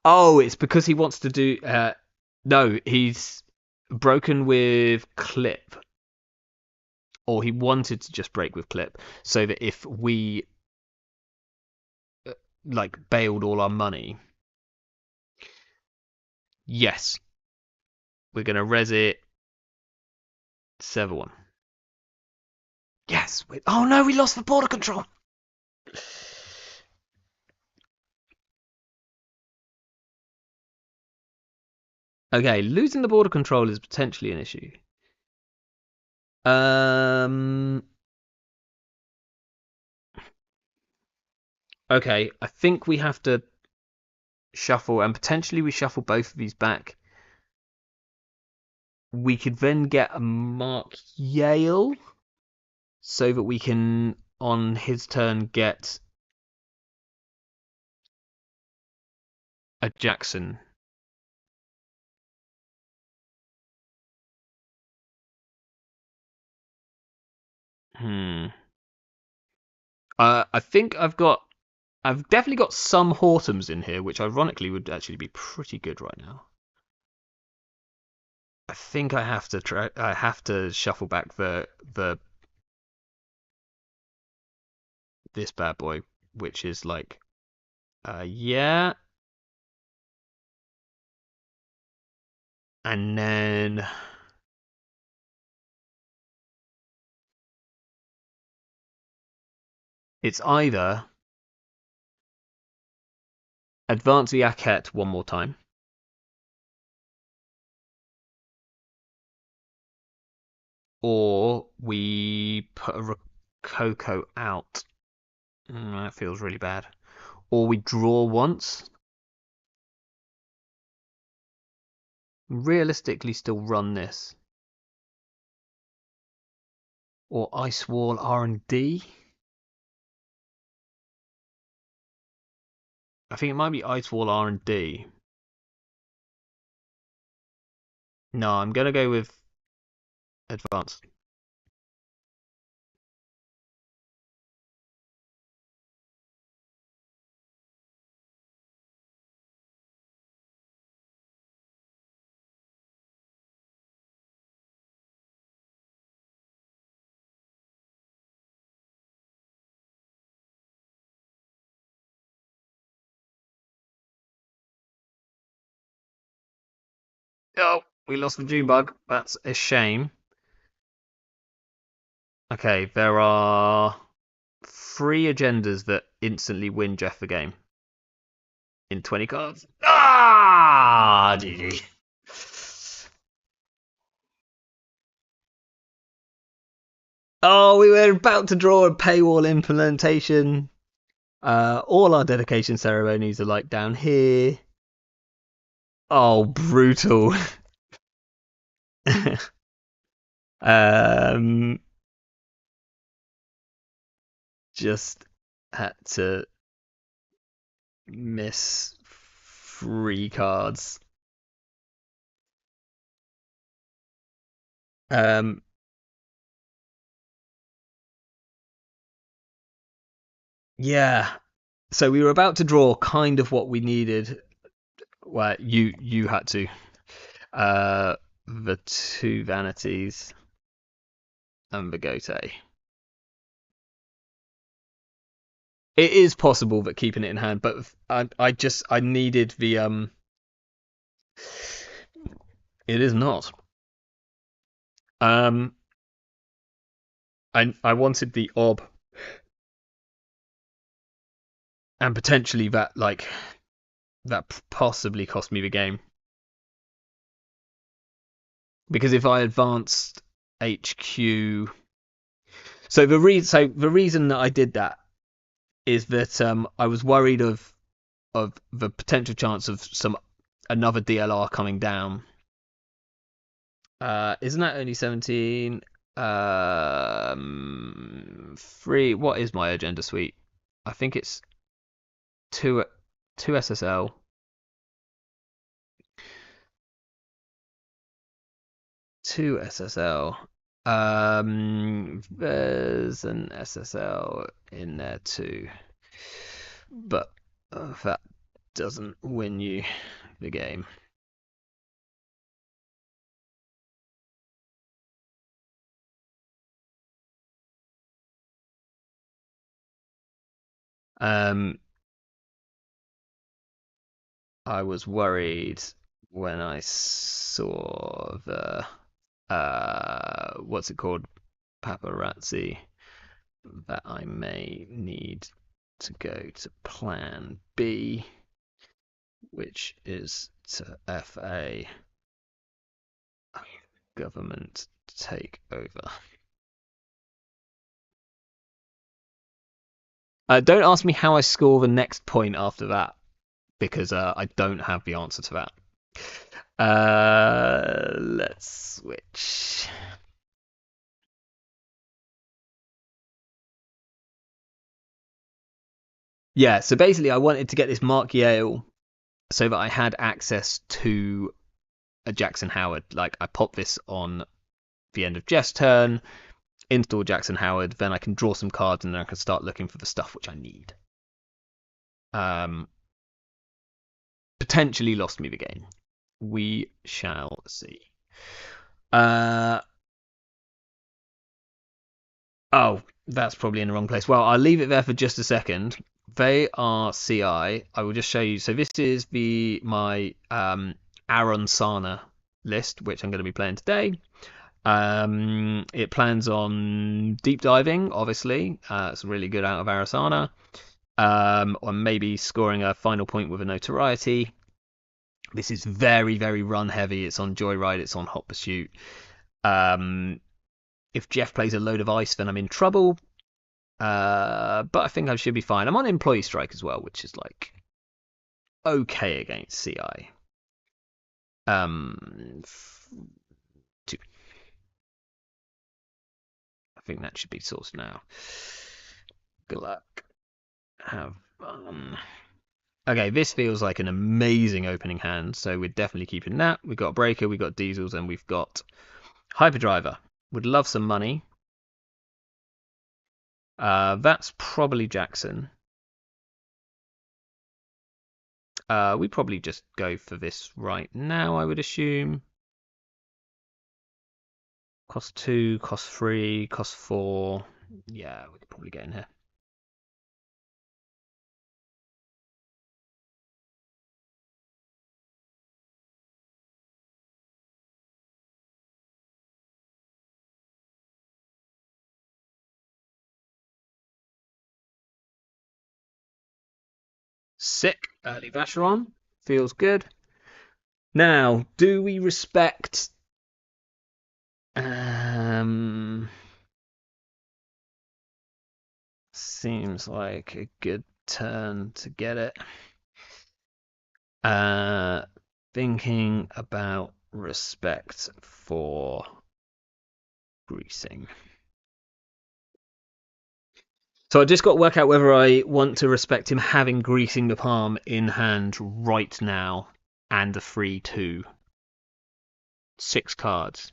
Oh, it's because he wants to do no, he's broken with Clip. Or he wanted to just break with Clip so that if we bailed all our money, yes, we're gonna res it 7-1. Yes. Oh no, we lost the border control. Okay, losing the border control is potentially an issue. Okay, I think we have to shuffle, and potentially we shuffle both of these back. We could then get a Mark Yale so that we can, on his turn, get a Jackson. I think I've definitely got some Hortons in here, which ironically would actually be pretty good right now. I think I have to try. I have to shuffle back the this bad boy, which is yeah, and then it's either advance the Aket one more time, or we put a Rococo out. That feels really bad. Or we draw once. Realistically, still run this. Or Ice Wall R&D. I think it might be Ice Wall R&D. No, I'm gonna go with advanced. Oh, we lost the June bug. That's a shame. Okay, there are 3 agendas that instantly win Jeff the game. in 20 cards. Ah, GG. Oh, we were about to draw a paywall implementation. All our dedication ceremonies are like down here. Oh, brutal. um, just had to miss 3 cards. Um, yeah. So we were about to draw kind of what we needed. Well, you had to. Uh, the 2 vanities and the Gote. It is possible that keeping it in hand, but I needed the. It is not. Um, I wanted the ob, and potentially that possibly cost me the game, because if I advanced HQ, so the reason that I did that is that I was worried of the potential chance of another DLR coming down. Isn't that only 17? 3. What is my agenda suite? I think it's two SSL. Two SSL. There's an SSL in there too, but that doesn't win you the game. I was worried when I saw the what's it called, paparazzi, that I may need to go to plan B, which is to FA, government takeover. Don't ask me how I score the next point after that, because I don't have the answer to that. Let's switch. Yeah, so basically I wanted to get this Mark Yale so that I had access to a Jackson Howard. Like, I pop this on the end of Jeff's turn, install Jackson Howard, then I can draw some cards and then I can start looking for the stuff which I need. Potentially lost me the game. We shall see. Oh, that's probably in the wrong place. Well, I'll leave it there for just a second. They are CI. I will just show you. So this is my Aaron Sana list, which I'm going to be playing today. It plans on deep diving, obviously. It's really good out of Arasana. Or maybe scoring a final point with a notoriety. This is very, very run heavy. It's on Joyride. It's on Hot Pursuit. If Jeff plays a load of ice, then I'm in trouble. But I think I should be fine. I'm on Employee Strike as well, which is like okay against CI. 2. I think that should be sorted now. Good luck. Have fun. Okay, this feels like an amazing opening hand, so we're definitely keeping that. We've got Breaker, we've got Diesels, and we've got Hyperdriver. Would love some money. That's probably Jackson. We probably just go for this right now, I would assume. Cost 2, cost 3, cost 4. Yeah, we could probably get in here. Sick. Early Vacheron. Feels good. Now, do we respect... Seems like a good turn to get it. Thinking about respect for greasing. So I just got to work out whether I want to respect him having greasing the palm in hand right now and a free 2. 6 cards.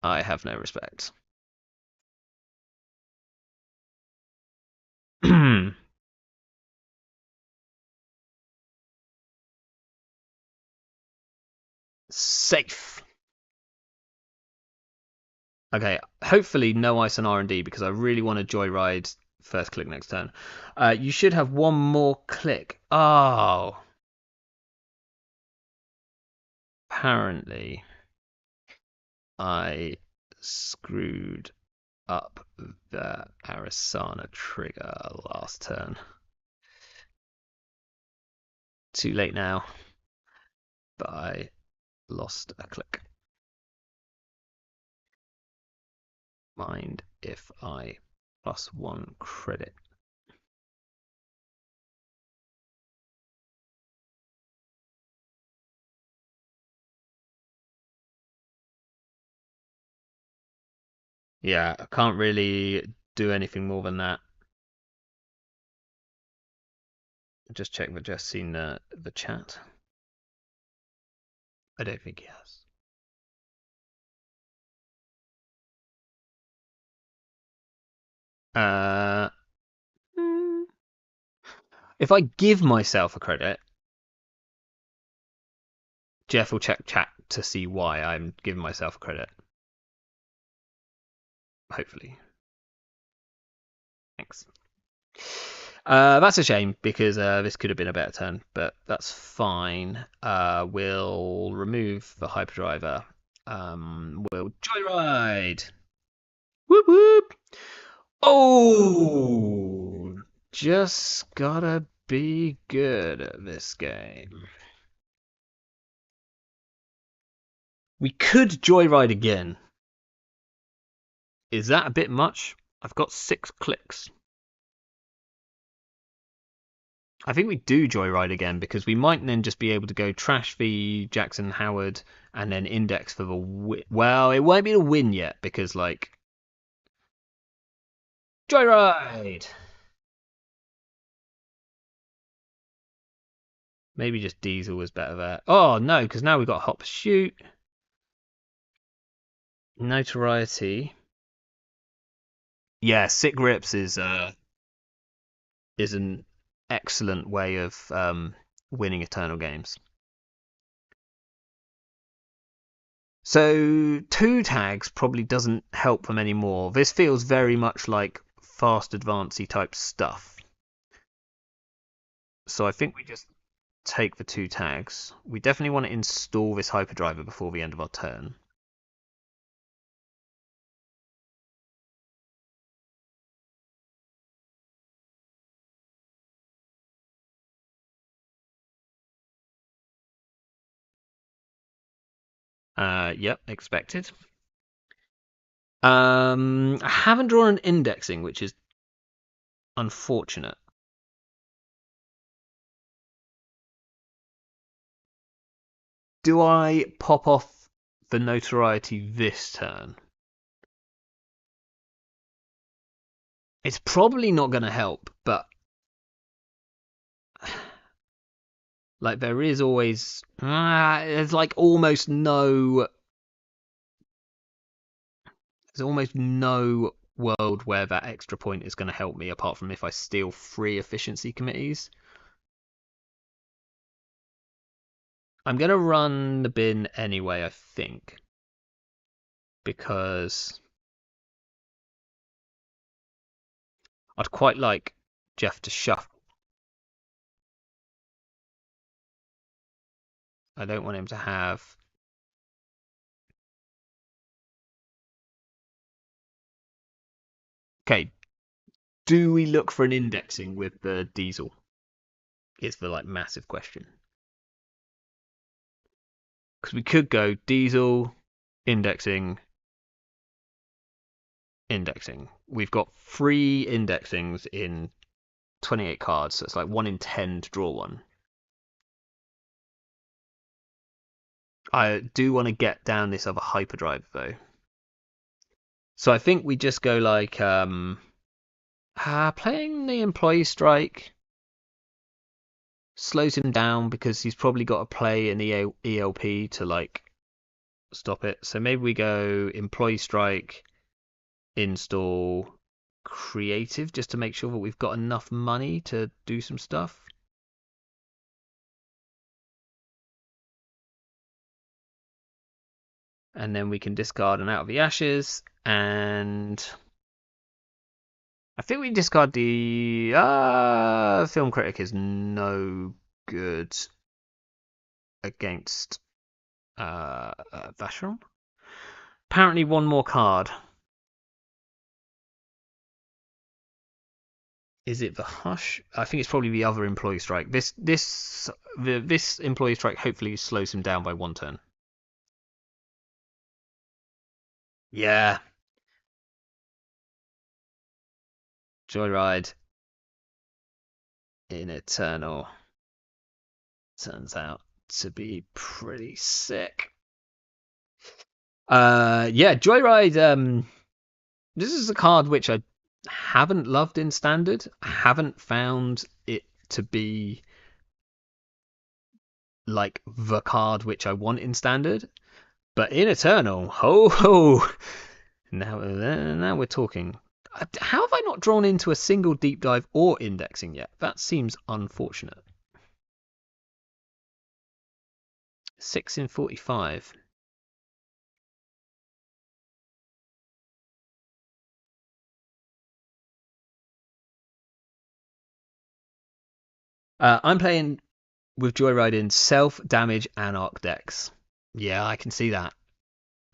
I have no respect. Safe. Okay, hopefully no ice on R&D because I really want to joyride first click next turn. You should have one more click. Oh. Apparently, I screwed up the Arisana trigger last turn. Too late now, but I lost a click. Mind if I +1 credit? Yeah, I can't really do anything more than that. Just check that Jess seen the chat. I don't think he has. If I give myself a credit, Jeff will check chat to see why I'm giving myself a credit. Hopefully. Thanks. That's a shame because this could have been a better turn, but that's fine. We'll remove the hyperdriver. We'll joyride. Whoop whoop. Oh, just gotta be good at this game. We could joyride again. Is that a bit much? I've got 6 clicks. I think we do joyride again because we might then just be able to go trash the Jackson Howard and then index for the win. Well, it won't be the win yet because like joyride. Maybe just Diesel was better there. Oh no, because now we've got Hot Pursuit, Notoriety. Yeah, Sick Grips is an excellent way of winning Eternal games. So 2 tags probably doesn't help them anymore. This feels very much like fast advancey type stuff. So I think we just take the 2 tags. We definitely want to install this hyperdriver before the end of our turn. Yep, expected. I haven't drawn an indexing, which is unfortunate. Do I pop off the notoriety this turn? It's probably not going to help, but like there is always there's almost no world where that extra point is going to help me apart from if I steal 3 efficiency committees. I'm going to run the bin anyway, I think, because I'd quite like Jeff to shuffle. I don't want him to have... Okay, do we look for an indexing with the diesel? Is the like massive question. Because we could go diesel, indexing, indexing. We've got 3 indexings in 28 cards, so it's like 1 in 10 to draw one. I do want to get down this other hyperdrive though. So I think we just go like playing the employee strike slows him down because he's probably got to play an ELP to like stop it. So maybe we go employee strike, install creative just to make sure that we've got enough money to do some stuff. And then we can discard an Out of the Ashes, and I think we discard the Film Critic is no good against Vacheron. Apparently one more card. Is it the Hush? I think it's probably the other employee strike. This employee strike hopefully slows him down by 1 turn. Yeah. Joyride in Eternal turns out to be pretty sick. Yeah, Joyride. This is a card which I haven't loved in Standard. I haven't found it to be like the card which I want in Standard. But in Eternal, ho ho! Now we're talking. How have I not drawn into a single deep dive or indexing yet? That seems unfortunate. 6 in 45. I'm playing with Joyride in self, damage, and arc decks. Yeah, I can see that.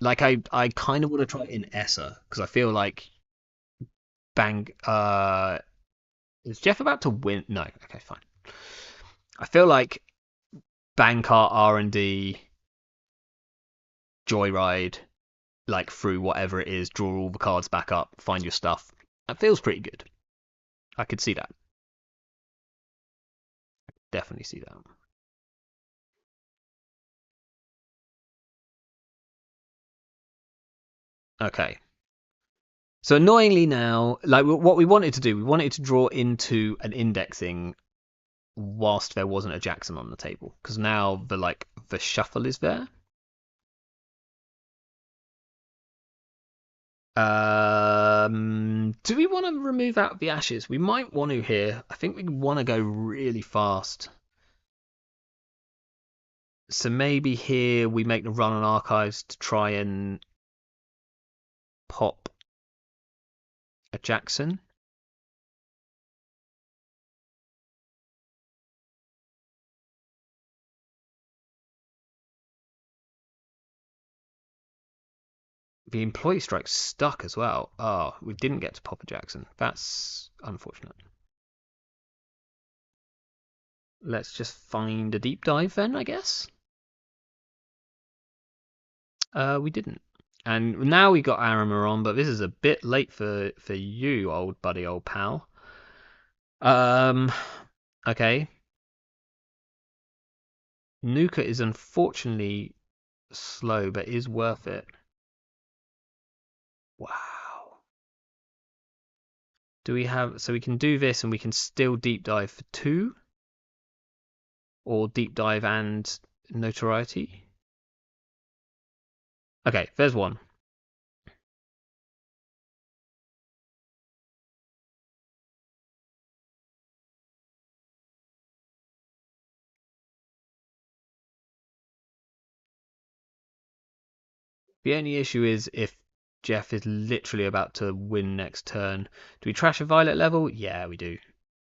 Like I kind of want to try it in Essa because I feel like Bang. Is Jeff about to win? No. Okay, fine. I feel like Bankart R&D, Joyride, like through whatever it is, draw all the cards back up, find your stuff. That feels pretty good. I could see that. Definitely see that. Okay. So annoyingly now, like what we wanted to do, we wanted to draw into an indexing whilst there wasn't a Jackson on the table, because now the shuffle is there. Do we want to remove Out of the Ashes? We might want to here. I think we want to go really fast. So maybe here we make the run on archives to try and pop a Jackson. The employee strike's stuck as well. Oh, we didn't get to pop a Jackson. That's unfortunate. Let's just find a deep dive then, I guess. We didn't. And now we got Aramaron, but this is a bit late for you, old buddy, old pal. Okay. Nuka is unfortunately slow, but is worth it. Wow. Do we have... So we can do this and we can still deep dive for 2? Or deep dive and notoriety? Okay, there's 1. The only issue is if Jeff is literally about to win next turn. Do we trash a Violet level? Yeah, we do.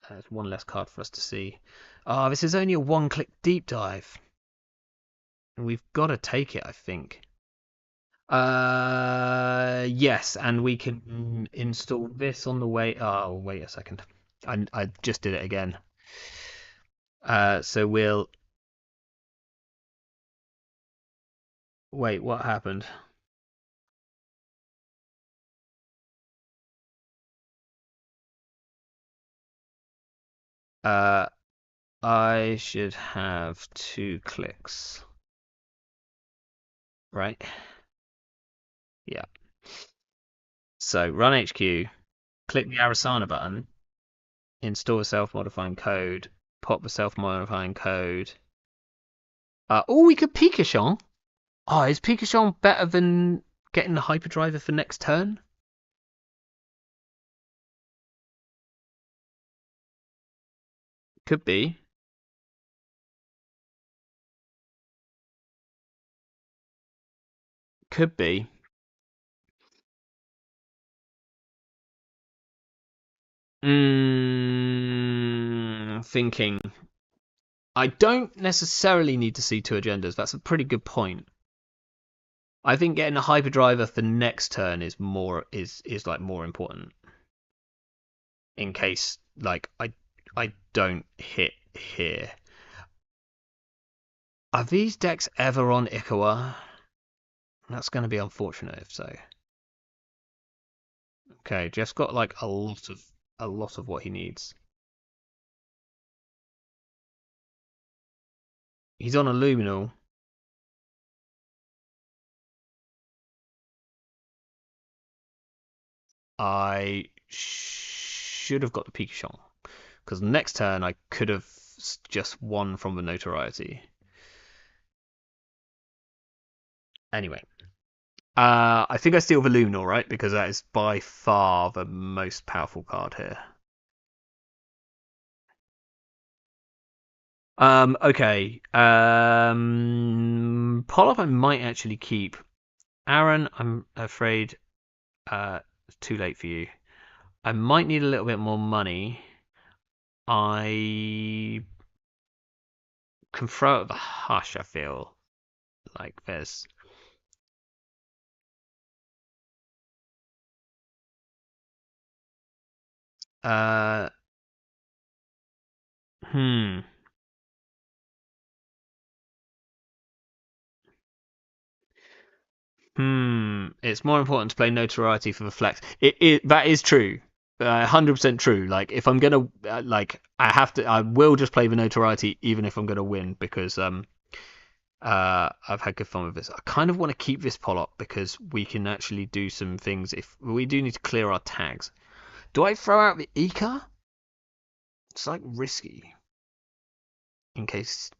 There's 1 less card for us to see. Oh, this is only a 1-click deep dive. We've got to take it, I think. Yes, and we can install this on the way. Oh, wait a second. I just did it again. So we'll wait. What happened? Uh, I should have 2 clicks, right? Yeah. So run HQ, click the Arasana button, install a self-modifying code, pop the self-modifying code. Oh, we could Pikachu. Oh, is Pikachu better than getting the hyperdriver for next turn? Could be. Could be. Thinking. I don't necessarily need to see 2 agendas. That's a pretty good point. I think getting a hyperdriver for next turn is like more important in case like I don't hit here. Are these decks ever on Ikawa? That's going to be unfortunate if so. Okay, Jeff's got like a lot of what he needs. He's on a Luminal. I should have got the Pikachu because next turn I could have just won from the notoriety. Anyway, I think I steal the Luminal, right? Because that is by far the most powerful card here. Okay. Pollock I might actually keep. Aaron, I'm afraid it's too late for you. I might need a little bit more money. I can throw out the Hush, I feel like there's uh hmm. It's more important to play notoriety for the flex. That is true. 100% true. Like if I'm gonna like I will just play the notoriety even if I'm gonna win because I've had good fun with this. I kind of want to keep this Pollock because we can actually do some things if we do need to clear our tags. Do I throw out the Ika? It's like risky in case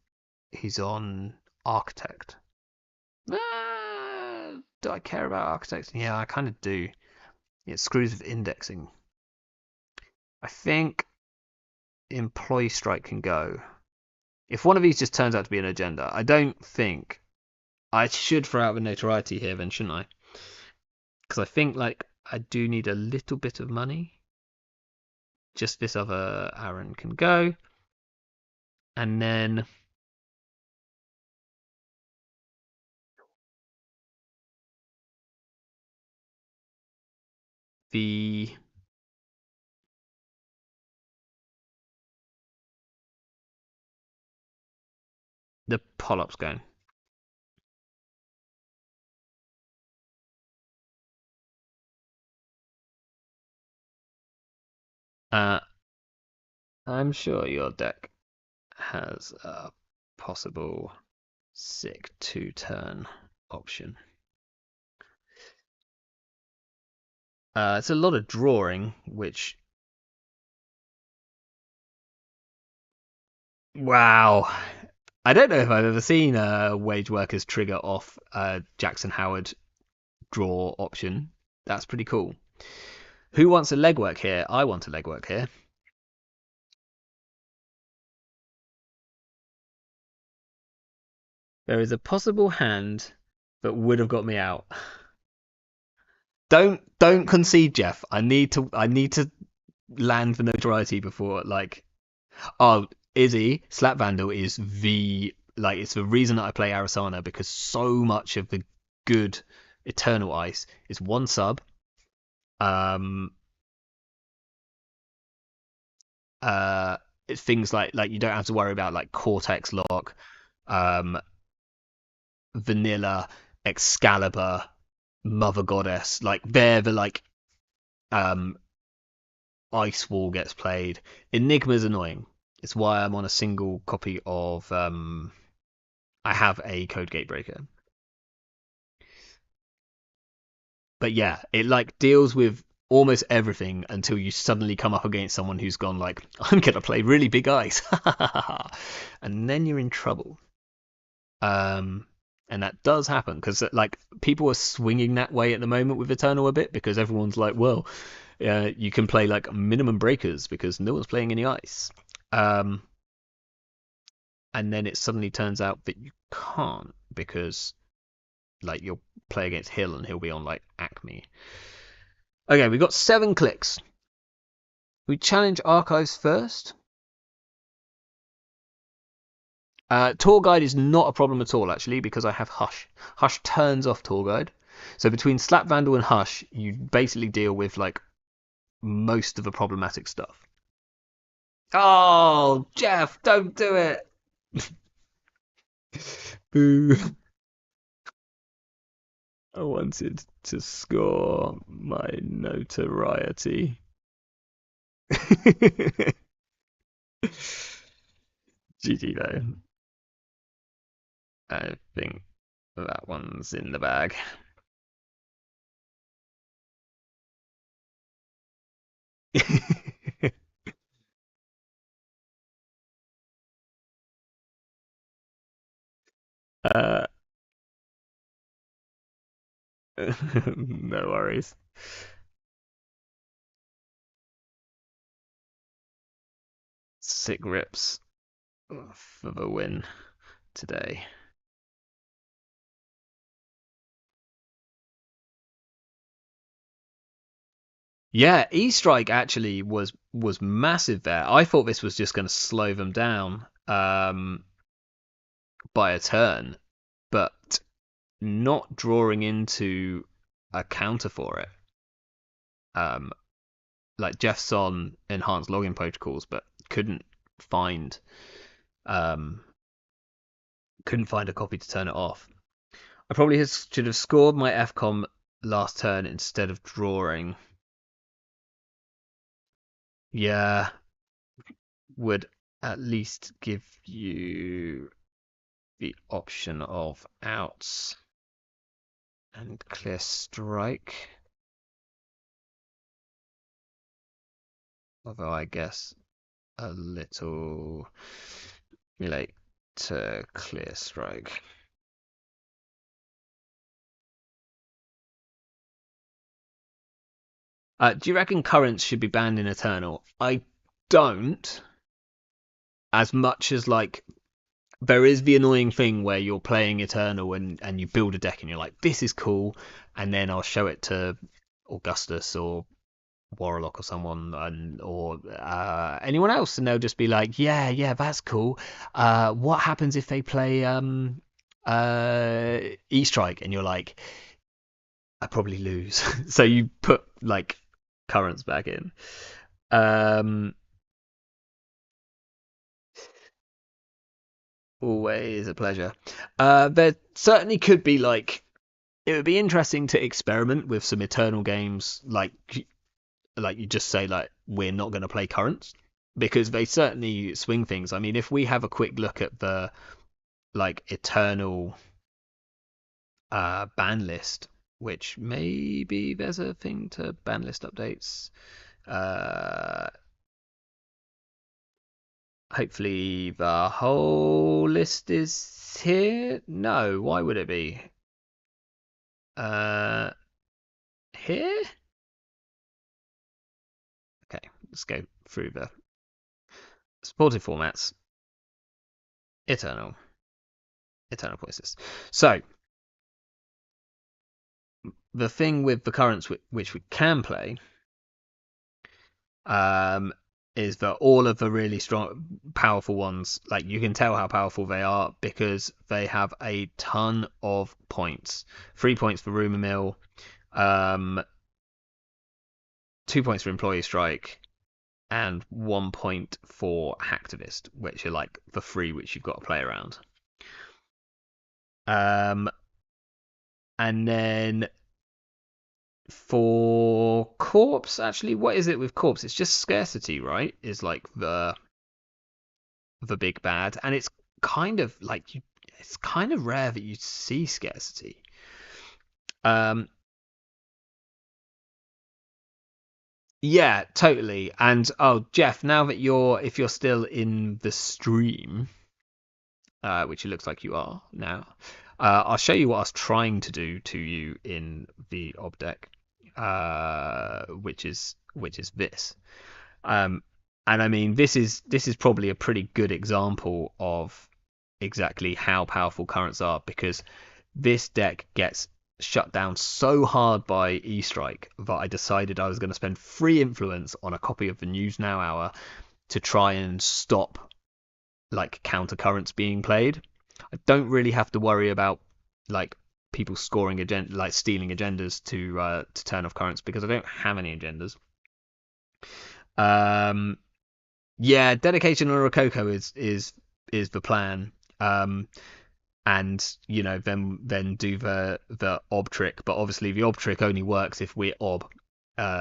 he's on Architect. Do I care about Architect? Yeah, I kind of do. It screws with indexing. I think Employee Strike can go. If one of these just turns out to be an agenda, I don't think I should throw out the notoriety here, then, shouldn't I? Because I think like I do need a little bit of money. Just this other Aaron can go, and then the Polyp's going. I'm sure your deck has a possible sick 2-turn option. It's a lot of drawing, which wow. I don't know if I've ever seen a wage workers trigger off a Jackson Howard draw option. That's pretty cool. Who wants a legwork here? I want a legwork here. There is a possible hand that would have got me out. Don't concede, Jeff. I need to land the notoriety before like oh Izzy Slap Vandal is the like it's the reason that I play Arasana, because so much of the good Eternal Ice is one sub. Um, uh, Things like you don't have to worry about like Cortex Lock, um, Vanilla, Excalibur, Mother Goddess. Like they're the like um Ice Wall gets played. Enigma's annoying. It's why I'm on a single copy of I have a Code Gatebreaker. But yeah, it like deals with almost everything until you suddenly come up against someone who's gone like, I'm gonna play really big ice, and then you're in trouble. Um, and that does happen because like people are swinging that way at the moment with Eternal a bit because everyone's like, well, you can play like minimum breakers because no one's playing any ice. Um, and then it suddenly turns out that you can't because like you'll play against Hill and he'll be on like Acme. Okay, we got 7 clicks. We challenge archives first. Tour guide is not a problem at all, actually, because I have Hush. Hush turns off tour guide. So between Slap Vandal and Hush, you basically deal with like most of the problematic stuff. Oh, Jeff, don't do it. Boo. I wanted to score my notoriety. GG though. I think that one's in the bag. uh, no worries. Sick rips for the win today. Yeah, E-Strike actually was massive there. I thought this was just going to slow them down by a turn, but not drawing into a counter for it. Um, like Jeff's on enhanced login protocols, but find um, couldn't find a copy to turn it off. I probably should have scored my FCOM last turn instead of drawing. Yeah, would at least give you the option of outs and clear strike. Although I guess a little late to clear strike. Do you reckon currents should be banned in Eternal? I don't. As much as like there is the annoying thing where you're playing Eternal and you build a deck and you're like, this is cool, and then I'll show it to Augustus or Warlock or someone or anyone else, and they'll just be like, yeah, that's cool. What happens if they play E-Strike? And you're like, I probably lose. So you put like currents back in. Always a pleasure. There certainly could be like, it would be interesting to experiment with some Eternal games, like you just say like we're not going to play currents because they certainly swing things. I mean, if we have a quick look at the like Eternal ban list, which maybe there's a thing to ban list updates. Uh, Hopefully the whole list is here. No, why would it be? Uh, Here? Okay, let's go through the supported formats. Eternal. Eternal voices. So, the thing with the currents which we can play is that all of the really strong, powerful ones, like you can tell how powerful they are because they have a ton of points. 3 points for rumor mill, um, 2 points for employee strike, and 1 point for hacktivist, which are like the three which you've got to play around. And then for corpse, actually, what is it with corpse? It's just scarcity, right? Is like the big bad, and it's kind of like it's kind of rare that you see scarcity. Um, yeah, totally. And oh, Jeff, now that if you're still in the stream, which it looks like you are now, I'll show you what I was trying to do to you in the ob deck, which is this. And I mean, this is probably a pretty good example of exactly how powerful currents are, because this deck gets shut down so hard by E-Strike that I decided I was going to spend free influence on a copy of the News Now Hour to try and stop like counter currents being played. I don't really have to worry about like people scoring like stealing agendas to turn off currents, because I don't have any agendas. Yeah, dedication on Rococo is the plan. And then do the ob trick, but obviously the ob trick only works if we're ob.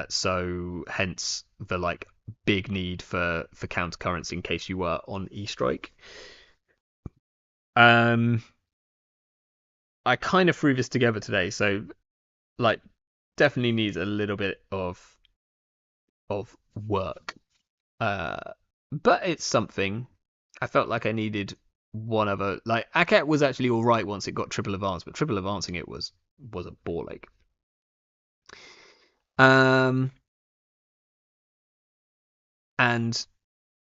So hence the like big need for counter currents in case you were on E-Strike. I kind of threw this together today, so like definitely needs a little bit of work. But it's something. I felt like I needed one other. Like Aket was actually all right once it got triple advance, but triple advancing it was a ball ache. And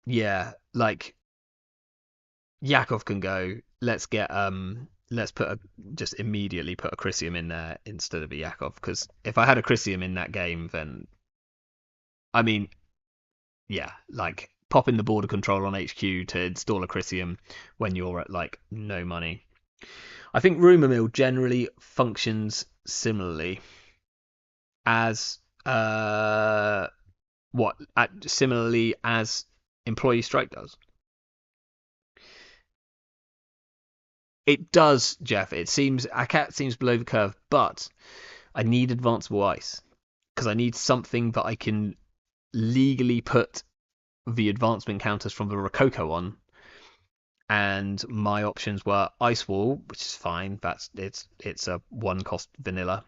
yeah, like Yakov can go. Let's just immediately put a Chrysium in there instead of a Yakov, because if I had a Chrysium in that game, then I mean, yeah, like popping the border control on HQ to install a Chrysium when you're at like no money. I think Rumour Mill generally functions as similarly as Employee Strike does. It does, Jeff. It seems Akat seems below the curve, but I need advanceable ice because I need something that I can legally put the advancement counters from the Rococo on. And my options were Ice Wall, which is fine. It's a one cost vanilla.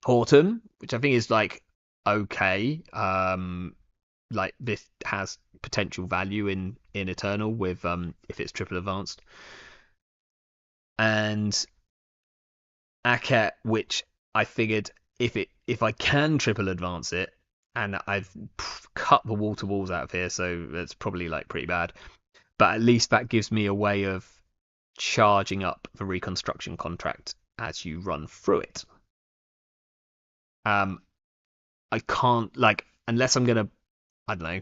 Autumn, which I think is like okay. Like this has potential value in Eternal with if it's triple advanced. And Aket, which I figured if I can triple advance it, and I've cut the wall to walls out of here, so that's probably like pretty bad. But at least that gives me a way of charging up the reconstruction contract as you run through it. I can't like unless I'm gonna I don't know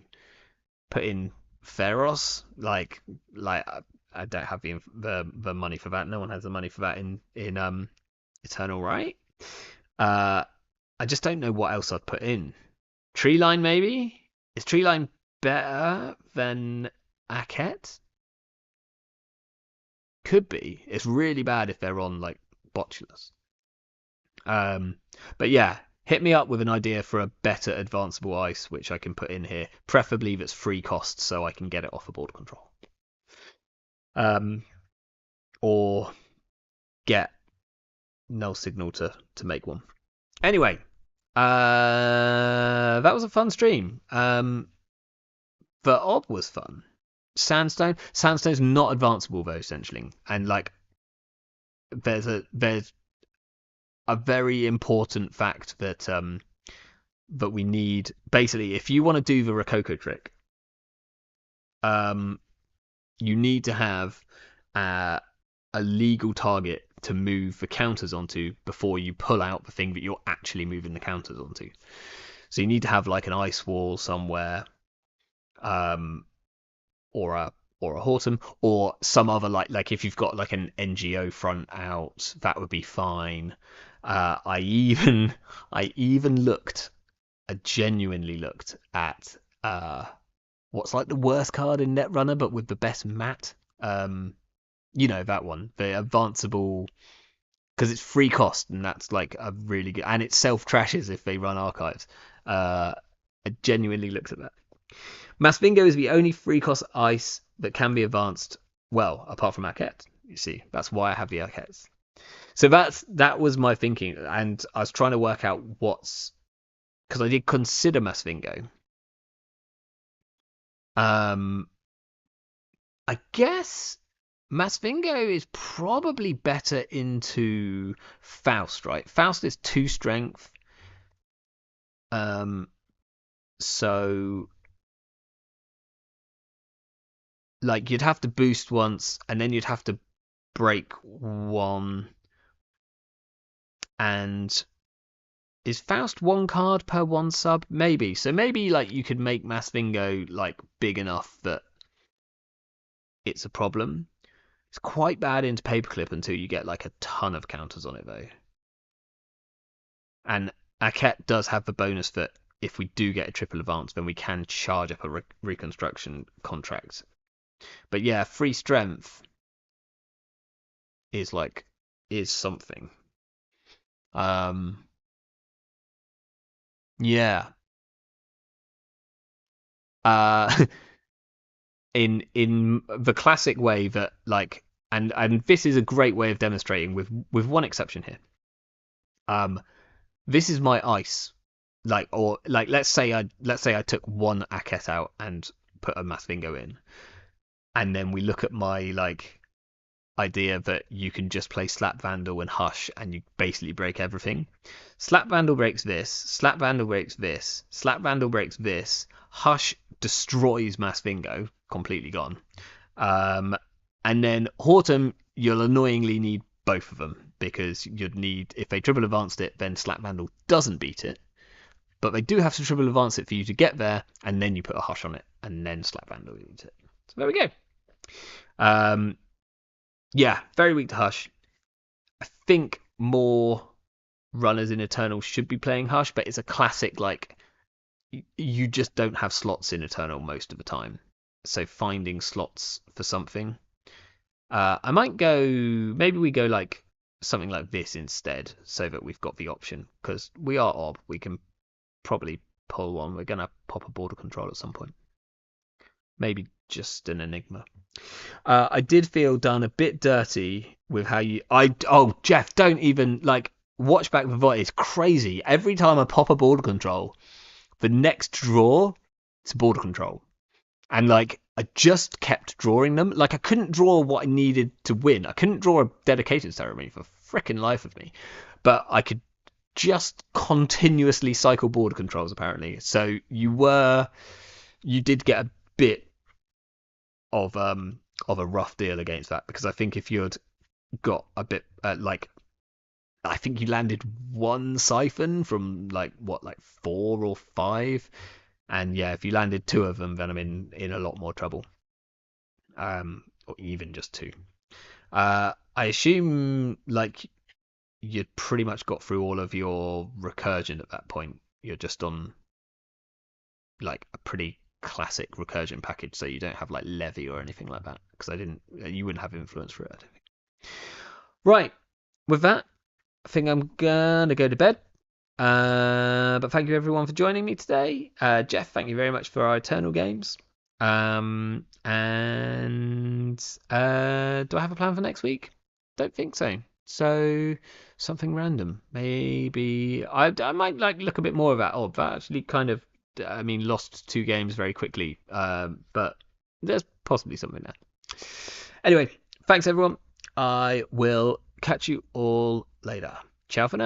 put in Theros like I don't have the money for that. No one has the money for that in Eternal, right? I just don't know what else I'd put in. Treeline maybe? Is Treeline better than Aket? Could be. It's really bad if they're on like Botulus. But yeah, hit me up with an idea for a better advanceable ice which I can put in here, preferably that's free cost so I can get it off of board control. Or get null signal to make one. Anyway, that was a fun stream. The ob was fun. Sandstone's not advanceable though, essentially, and like there's a very important fact that we need. Basically, if you want to do the Rococo trick, you need to have a legal target to move the counters onto before you pull out the thing that you're actually moving the counters onto. So you need to have like an ice wall somewhere, or a Horton, or some other like if you've got like an NGO front out, that would be fine. I even looked, I genuinely looked at what's like the worst card in Netrunner, but with the best mat. You know that one, the advanceable, because it's free cost, and that's like a really good, and it self trashes if they run archives. I genuinely looked at that. Masvingo is the only free cost ice that can be advanced. Well, apart from Arquette, you see, that's why I have the Arquettes. So that was my thinking, and I was trying to work out what's, because I did consider Masvingo. I guess Masvingo is probably better into Faust, right? Faust is 2 strength. So like you'd have to boost once, and then you'd have to break 1. And is Faust 1 card per 1 sub? Maybe. So maybe like you could make Masvingo like big enough that it's a problem. It's quite bad into Paperclip until you get like a ton of counters on it though. And Arquette does have the bonus that if we do get a triple advance, then we can charge up a reconstruction contract. But yeah, free strength is something. Yeah. In the classic way that like, and this is a great way of demonstrating with one exception here. This is my ice, like, or like let's say I took 1 Arquette out and put a Masvingo in, and then we look at my like idea that you can just play Slap Vandal and Hush and you basically break everything. Slap Vandal breaks this, Slap Vandal breaks this, Slap Vandal breaks this, Hush destroys Masvingo, completely gone. And then Horton, you'll annoyingly need both of them, because you'd need, if they triple advanced it, then Slap Vandal doesn't beat it. But they do have to triple advance it for you to get there, and then you put a Hush on it, and then Slap Vandal beats it. So there we go. Yeah, very weak to Hush. I think more runners in Eternal should be playing Hush, but it's a classic, like, you just don't have slots in Eternal most of the time. So finding slots for something. I might go, maybe we go like something like this instead, so that we've got the option, because we are ob. We can probably pull one. We're going to pop a border control at some point. Maybe just an Enigma. I did feel done a bit dirty with how you. Oh, Jeff, don't even like watch back the VOD. It's crazy. Every time I pop a border control, the next draw, it's a border control, and like I just kept drawing them. Like I couldn't draw what I needed to win. I couldn't draw a dedication ceremony for frickin' life of me, but I could just continuously cycle border controls apparently. So you did get a bit of a rough deal against that, because I think if you'd got a bit like, I think you landed 1 siphon from like 4 or 5, and yeah, if you landed 2 of them, then I'm in a lot more trouble. Or even just 2. I assume like you'd pretty much got through all of your recursion at that point. You're just on like a pretty classic recursion package, so you don't have like levy or anything like that, because you wouldn't have influence for it, I don't think. Right, with that, I think I'm gonna go to bed. But thank you everyone for joining me today. Jeff, thank you very much for our Eternal games. And do I have a plan for next week? Don't think so. So something random. Maybe I might like look a bit more of that. Oh, that actually kind of, I mean, lost 2 games very quickly. But there's possibly something there. Anyway, thanks everyone. I will catch you all later. Ciao for now.